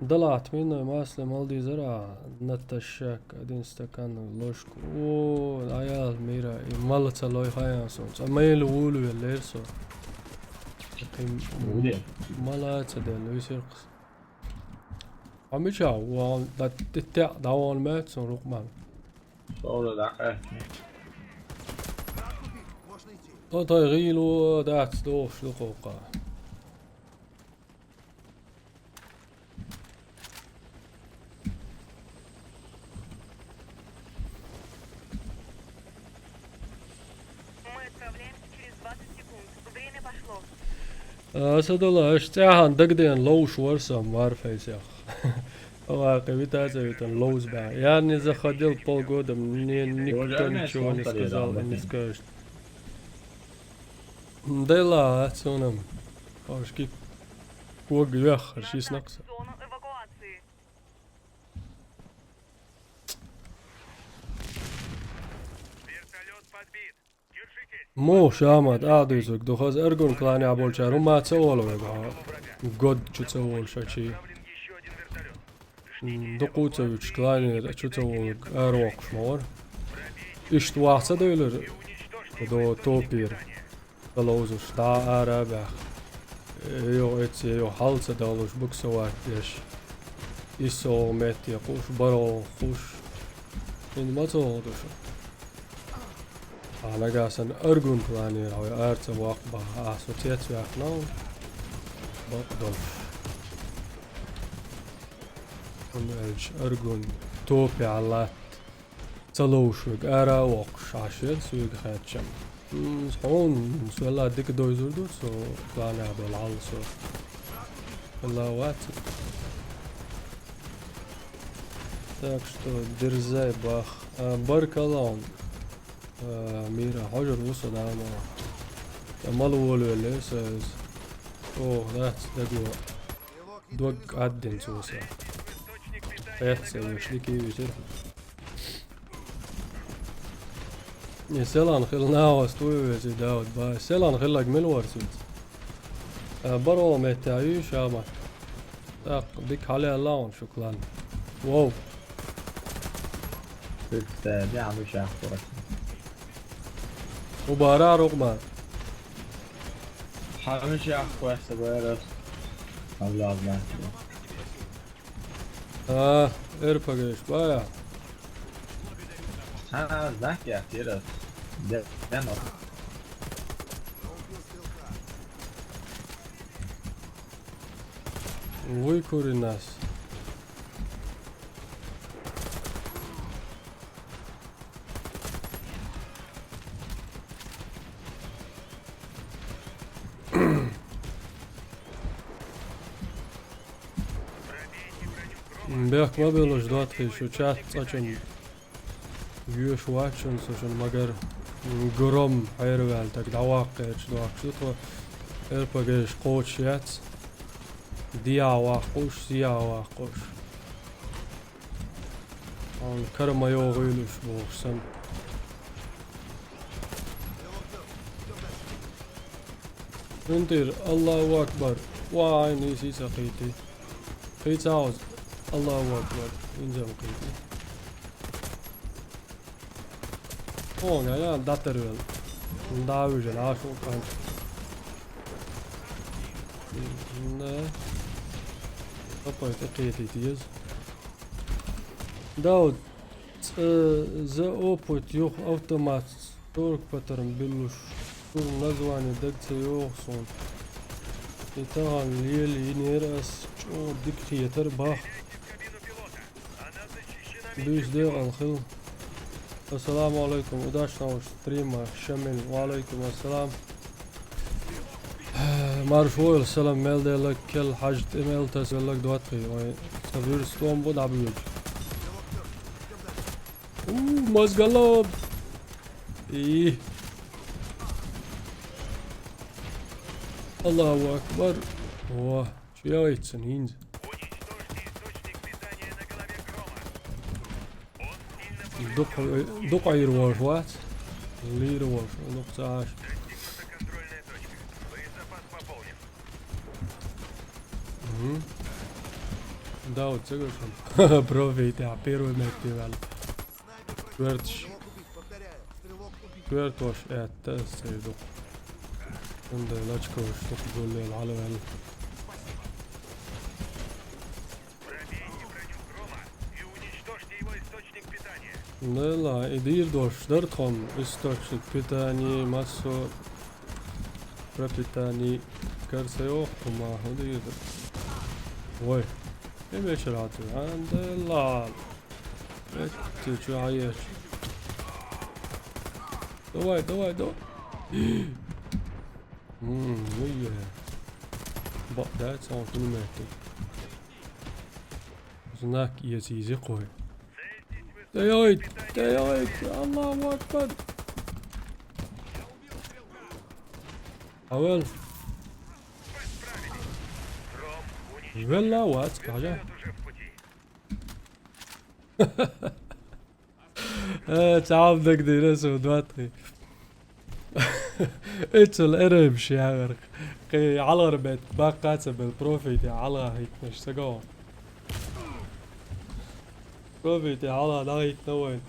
ضلعت منه ماسلة مالدي زرع نتشاك ادين استكان لوشكو اوه العيال ميرا مالتا لوي خيانسون اميل وولو الليرسو Udi. مالاتا دي لوي سيرقس عميشا وان دا تتع داوان ماتسون رقمان Sonra da убит, можно идти. طاي غيلو دات دوش لقوقا Мы отправляемся через 20 секунд. Время пошло. اسد الله اشتاهن دقدين لوش ورسم وارفيس يا اخ واقع بتاعتين لوز بقى يعني اذا خدل بول قدم نيكتون شو نسكزال نسكشت ديلا سونم اشكي كوغ ياخر شي سنقص Зону эвакуации. Вертолет подбит. Держитесь. مو شامد اعديزك دوخاز ارجون كلاني عبول شارو ما تسولو يبقى قد شو تسول شاشي Отправлен еще один вертолет. دقوتويتش كلاني شو تسول اروق شمور اشت واحد دولر Уничтожьте دو توبير دلوزوش دا ارابخ يو اتسي يو حالسة دولوش بكسوات يش يسو ميتي قوش برو خوش إن ما تغضوش أنا قاسن أرجون كلاني راوي أرتس واقبا أسوتيت ويخناو بقدوش ونعج أرجون توبي علات تلوشوك أرا وقش عشر سويق خاتشم صحون سؤال ديك دويزور دو سو كلاني عبد العالسو والله واتي Так что дерзай бах. Баркалон. Мира حجر وصل انا مالول ولا اساس اوه that's دقوا دوق عدن سوسا يحسن وشليكي ويصير يسلان خلنا واستوي زي داود با سلان خلك ملور سيت برو متاعي شامل تاق بك عليه اللون شكرا واو det har vi kört på. وبارع رقمان Har vi kört på så börjar det. Han vill ha med. ارفقش بايا Han har snackat till det. Den har. ويكور الناس Бях мобилош датхи шу чат цачун юш вачун сушун магар гром хайрвал так давақеш дуақшутва эрпагеш қочяц диавақуш диавақуш он кармайоғилуш боқсан انتر الله أكبر وعيني سيسا قيتي قيت عاوز الله أكبر إنجم قيتي هون يعني داترول نداوج العاشو كان نه طبعا قيتي تيز داود ز اوبوت يوخ اوتومات تورك باترن بلوش название декце йохсон итан лели нерас чо диктатор бах Кабину пилота. Она защищена бижде алхил ассаламу алейкум удачного стрима шамил ва алейкум ассалам маршуэл салам мелде лак кел хажд эмел тасвеллак дуатхи ой савир стом бод абюж мозгалоб и Allahu Akbar. О, что яйца, ниндзя. Уничтожьте источник питания на голове Грома. Он сильно Дук айрваш, ват? Лирваш, дук цаш. достигнута контрольная точка. Боезапас пополнен. Да, вот цыгашан. Профит, я первый метивал. Снайпер Кверч, Стрелок убит, повторяю. Стрелок убит. квертваш, это сейдук. عند لاتشكو تقول لي العلوال Пробейте броню Грома и уничтожьте его источник питания. لا يدير دوش درتهم استوكسيك بيتاني ماسو برابيتاني كارسيوخ وما هو دير وي كيف يشراتي عند الله انت شو عايش دواي دواي دواي ويه بقى صار كل ماتي هناك يزيزي قوي Цельтесь в دايويت دايويت الله اكبر اول Гром уничтожен. ولا وات كاجا Вертолет уже в пути. تعال بدك دي اسود واتخي اتش القرب شاغر قي على غربت باقات بالبروفيتي على هيك مش سقون بروفيتي على لايت نوين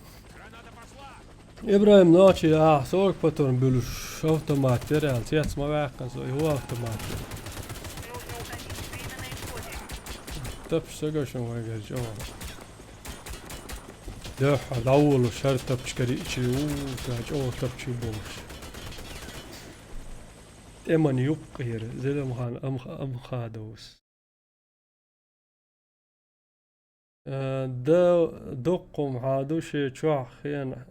ابراهيم نوتشي صورك باتون بلوش اوتومات ريال تياتس ما باقن سوي هو اوتومات Нужно уточнить время на исходе. تبش سقوشن ويقر جو دوح الاول وشار تبش كريتشي وساج او تبشي بوش امان يقهر زلم خان ام خادوس دقم هادوشي تشوح خين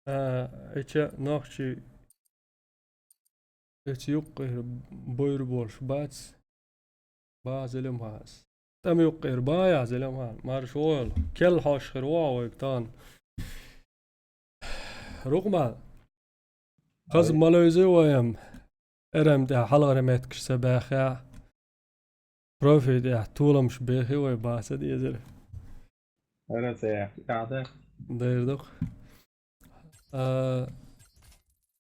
اتشا نوخشي اتش يقهر بوير بولش باتس با زلم هاس تم يقهر بايا زلم هان مارشوال كل حاش خروا ويكتان رغم خز مالوزي ويم ارم ده حلقة رميت كش باخي بروفي ده طولمش باخي ويباسة دي زر أنا سيح قاعدة دير دق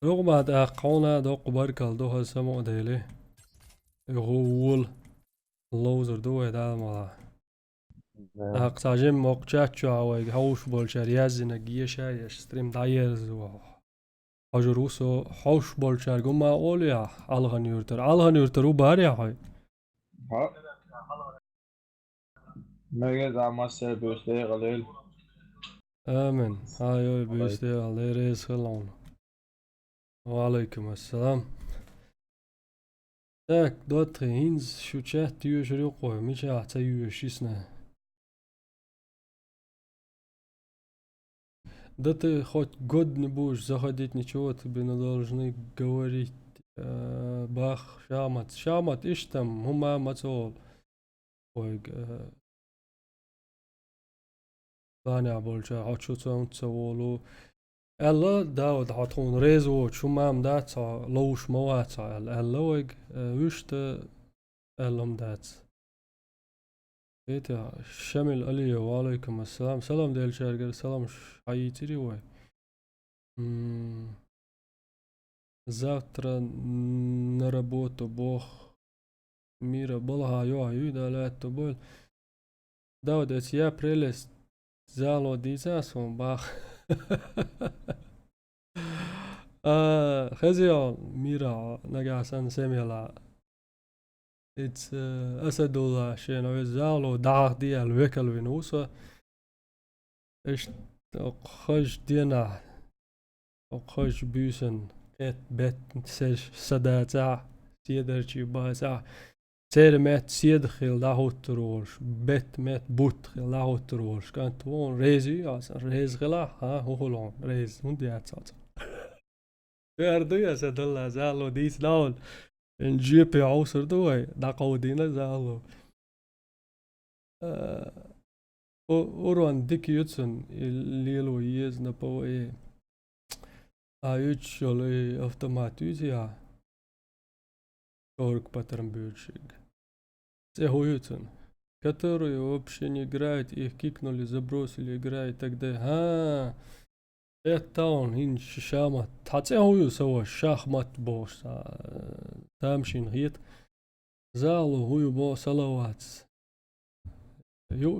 رغم ده قونا دق بركال دو هسمو ديلي يغول اللوزر دو ده مالا اقتاجم موقعات شو هوش بولشار يازنا جيشا يشتريم دايرز حجروسو حوش بولشار قما أوليا ألغن يورتر وباريا هاي ها مجد عماسة بوستي قليل آمين هاي بيستي علي ريس خلون وعليكم السلام تاك دوت هينز شو تشات تيوش ريقوه ميشا حتى يوشيسنا Да ты хоть год не будешь заходить, ничего тебе не должны говорить. Бах, шамат, ишь там, хума мацол. Ой, ثانية بولجا عطشو تسولو ألا داود عطون ريزو شو مام دات لوش موات اللوج وشت ألم دات إيتا شمل علي وعليكم السلام سلام ديل شارقر سلام حييتري وي завтра на работу бог мира балها يوعى لا تبول داود يا بريلس زالو ديزاس باخ خزيو ميرا نجاسان سميلا it's أسد الله شيء زالو داغ ديال ويكل وينوسا إيش خش دينا خش بيسن بيت سداتا سيدرشي باسا تير مات سيدخل لاهو تروش بيت مات بوت لاهو تروش كانت وون ريزي ريز غلا ها هولون ريز مندي اتسات يردو يا سيد الله زالو ديس داول ان جي بي عوصر دوي داقو دينا زالو اوروان ديك يوتسن ليلو يزنا بو ايه Ajučoli автоматизия Торг паттернбюрщик. Це гуются, которые вообще не играют, их кикнули, забросили, играют тогда. Это он, инш шахмат. Це гуются его шахмат босс. Тамшин хит. Залу гую босс салават.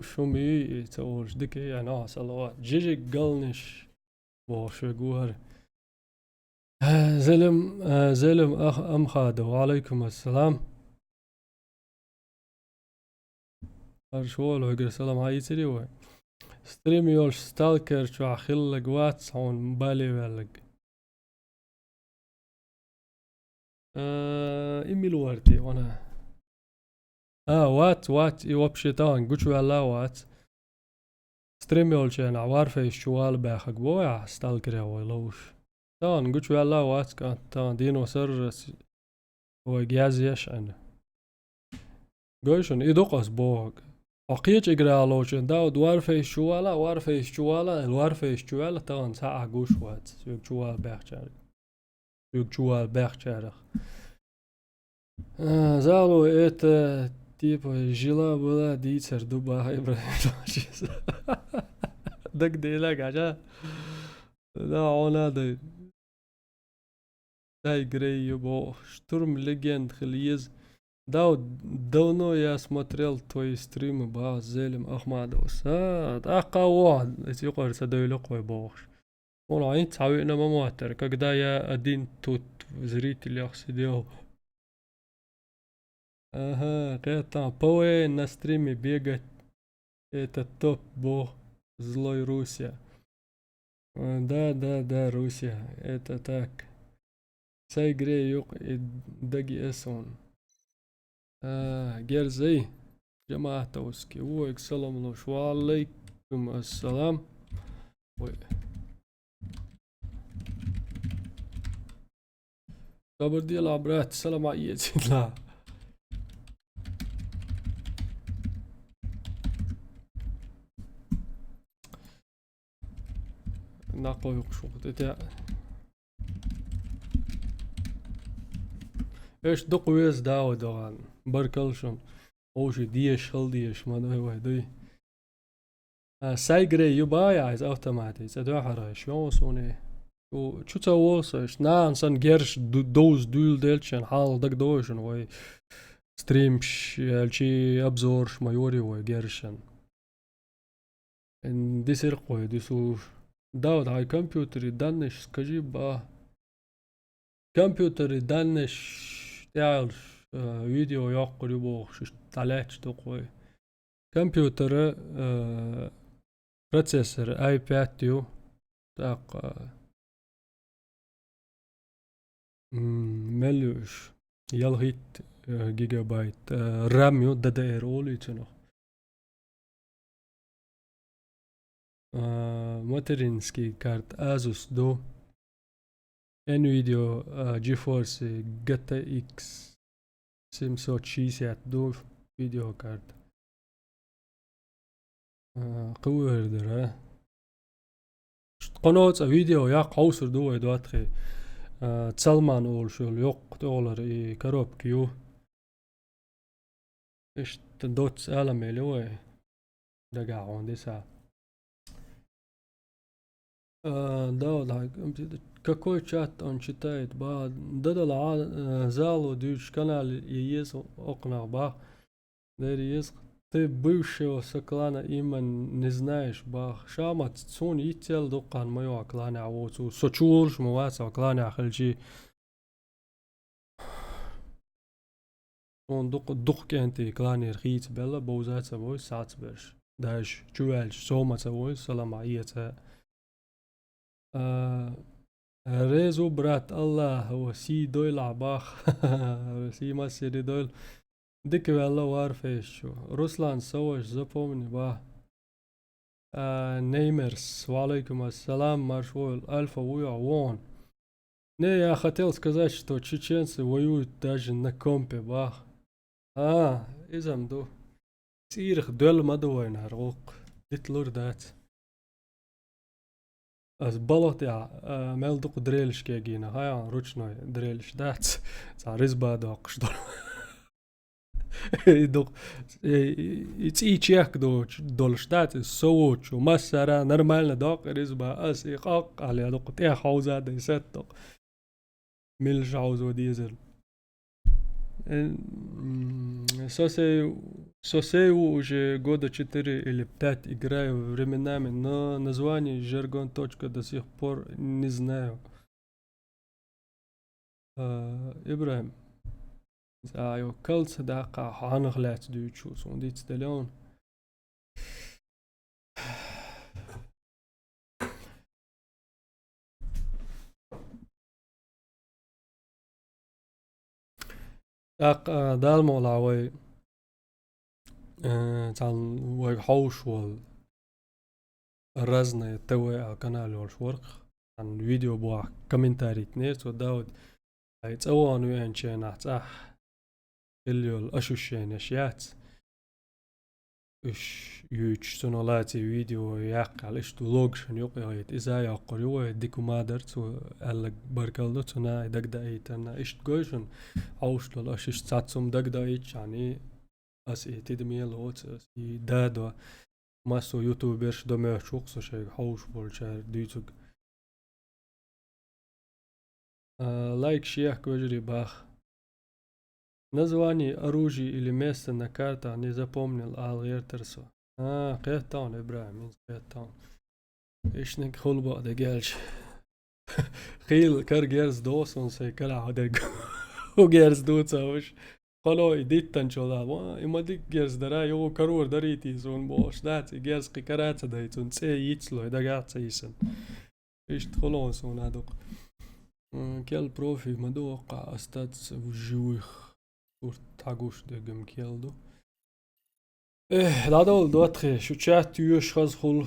Шуми, це уж дикий ана салават. Джижик галниш босс гуар. زلم أخ أم خادو وعليكم السلام أرشوال ويقول السلام هاي وي ستريم يولش ستالكر شو أخلق واتس هون بالي ولق إيميل وردي وانا وات يوبشي تان قوشو على وات ستريم يولش أنا عوارفة الشوال باخق بويا ستالكر يا ويلوش تان قلت له الله وات كان تان دينو سر هو جاز يشعن قوشن يدقس بوق أقيت إجرالوشن داود وارفة الشوالا الوارفة الشوالا تان ساعة قوش وات سوق شوال باخشارخ زالو إت تيب جلا بلا ديتر دوبا إبراهيم دق ديلك عشان لا عنادي Дай грей его штурм легенд хлиез. Давно я смотрел твои стримы, Зелим Ахмадовс. Акавад, эти кажется дойлокой бог. Он они цавина маматер, когда я один тут в зрителях сидел. Ага, это поэ на стриме бегать. Это топ бог злой Руся. Да, Руся, это так. سايقري يوق دقي اسون جرزي جماعة توسكي ويك سلام الله وعليكم السلام صبر دي العبرات السلام عليكم لا ناقو يقشوق تتاع ايش دقويز داو دوغان بركلشم اوشي ديش هل ديش ما دوي ويدوي سايقري يبايا عايز اوتوماتي زدو حراش يوصوني شو تاوصش نانسان جيرش دوز دول ديلشن حال دق دوشن وي ستريمش الشي ابزورش مايوري وي جيرشن ان دي سرقوي دي سوش داود هاي كمبيوتري دانش سكجيب كمبيوتري دانش تعال فيديو يقري بوخش طلعت تقوي كمبيوتر بروسيسور اي باتيو تاق مليوش يلغيت جيجا بايت راميو ددائر اولي تنو ماترينسكي كارت ازوس دو NVIDIA GeForce GTX 760 دو فيديو كارت قويردر قنوات فيديو يا قوسر دو دواتخي تسلمان اول شول يوق دولار اي كروب كيو ايش تدوت سالة مليوي دقا عوندي سا داود какой чат он читает ба дадала залу дюш канал есть окна ба есть ты бывшего соклана иман не знаешь ба шамат сон ител докан моё клана авоцу сочулш моваца клана ахалжи он дух кенти клани рхиц белла бозаца вой сацбеш даш чуэлш сомаца вой саламаица ريزو برات الله وسي دويل عباخ سي مسيري دويل ديك والله وارفيش رسلان سوش زبومني باه نيمرس وعليكم السلام маршвойл альфа вуя вон не я хотел сказать что чеченцы воюют даже на компе бах изамду сирх дуэл мадуайн харгук дитлур дат از بالات یا مال دو دريلش كيجينا هاي رучной دريلش دات صارز بعد وقش دول دو يتيچيك دو دولش دات سووچ ومسرا نورمально داق رزبا اس اقاق على دو تي حوزه دي ست ميل حوزه ديزل Сосею уже года 4 или 5 играю временами, но название жаргон точка до сих пор не знаю. Ибрахим. Заю калца дака ханглац дючус, он дит стелион. داق دالمو لاوي تان ويك حوش وال разные ТВ канале والشورق عن فيديو بوا كومنتاري تنيت وداود يتصوان وين شينات اللي الاشوشين اشيات اش يوش سنولاتي فيديو ياق على اش لوجشن يقيت اذا يقريو ديكو مادرت قالك بركلدو تنا دغدايت انا اش جوشن اوش لو اش تاتسوم دغدايت يعني اس تدميل اوت دادو ماسو يوتيوبرش دومه شوقسو شي حوش بولشار ديتوك لايك شيخ كوجري باخ название оружия или место на карте не запомнил Алгертерсо. Кэттаун, Ибрахим, Кэттаун. Ишник хулба да гелч. Хил кар герс досон се кала хадeg. О герс доцавш. Хало идиттан чола. Има дик герс дара йо карур дарити зон бош дат герс кикараца дайтун се йицло да гаца исен. Ишт хало сон адок. Кел профи мадоqa остаться в живых. تاگوش دگم کیلدو دادول دواتخی شو چه تیوش خاز خول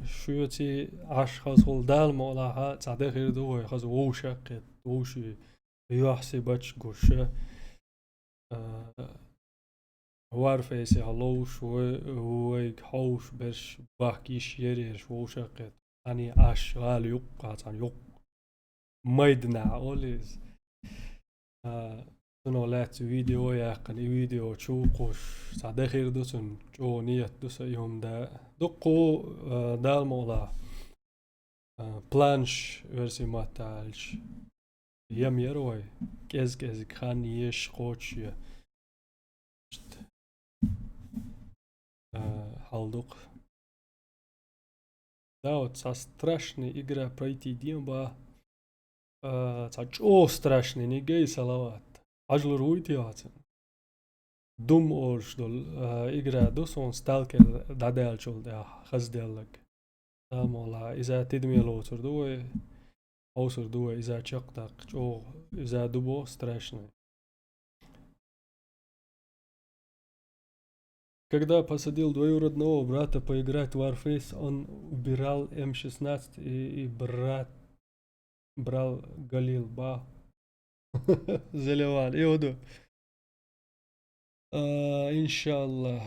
شو تی عش خاز خول دال مولا ها تعده خیر دوه خاز ووشق ووشی یحسی بچ گوشه وارفیسی هلوش و حوش برش باکیش یریش ووشق انی عش غال یقع تان یق ميدنا اولیز نولات فيديو يقني فيديو تشوقوش سعد خير دوسن جو نيت دوس يوم دا دقو دال مولا بلانش ورسي ماتالش يم يروي كز كان يش خوش халдук да вот со страшной игра пройти демба о страшный не гей салават ажлur uitjācen. Dum orsdol igra duson stalker dadelchol da khasdellag. Mola iza tidmielot doe ausur doe iza chaqtaq cho iza dubo страшный. Когда посадил двоюродного брата поиграть в Warface, он убирал М16 и брал Галил Ба. Заливал. Иуду. Иншаллах.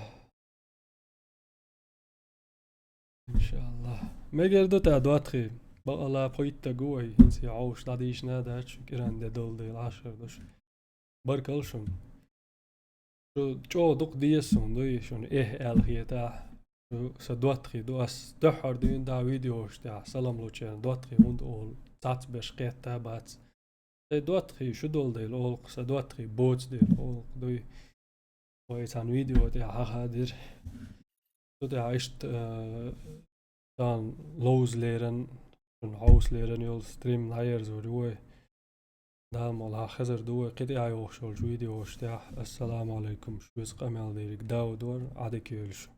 ان شاء الله ما قردو تا دواتخي بقى لا بويتا قوي انسي عوش لاديش نادا شو كيران دي دول دي العشر دوش برك الشم شو دوق ديسون دوي شون ايه الهي تا سدواتخي دو اس دحر دين دا فيديوش تا سلام لوچن دواتخي وند اول تات بش قيتا بات دواتخي شو دول دي اول سدواتخي بوتس دي اول دوي ويتان فيديو تا هادر ده عشت dan loos leren, een house leren, jol stream higher zo doe. Dan mal ha خزر doe, كده عيوش شو الفيديو وش assalamu alaikum شو اسقام على ذلك داود ور عادك يلشو.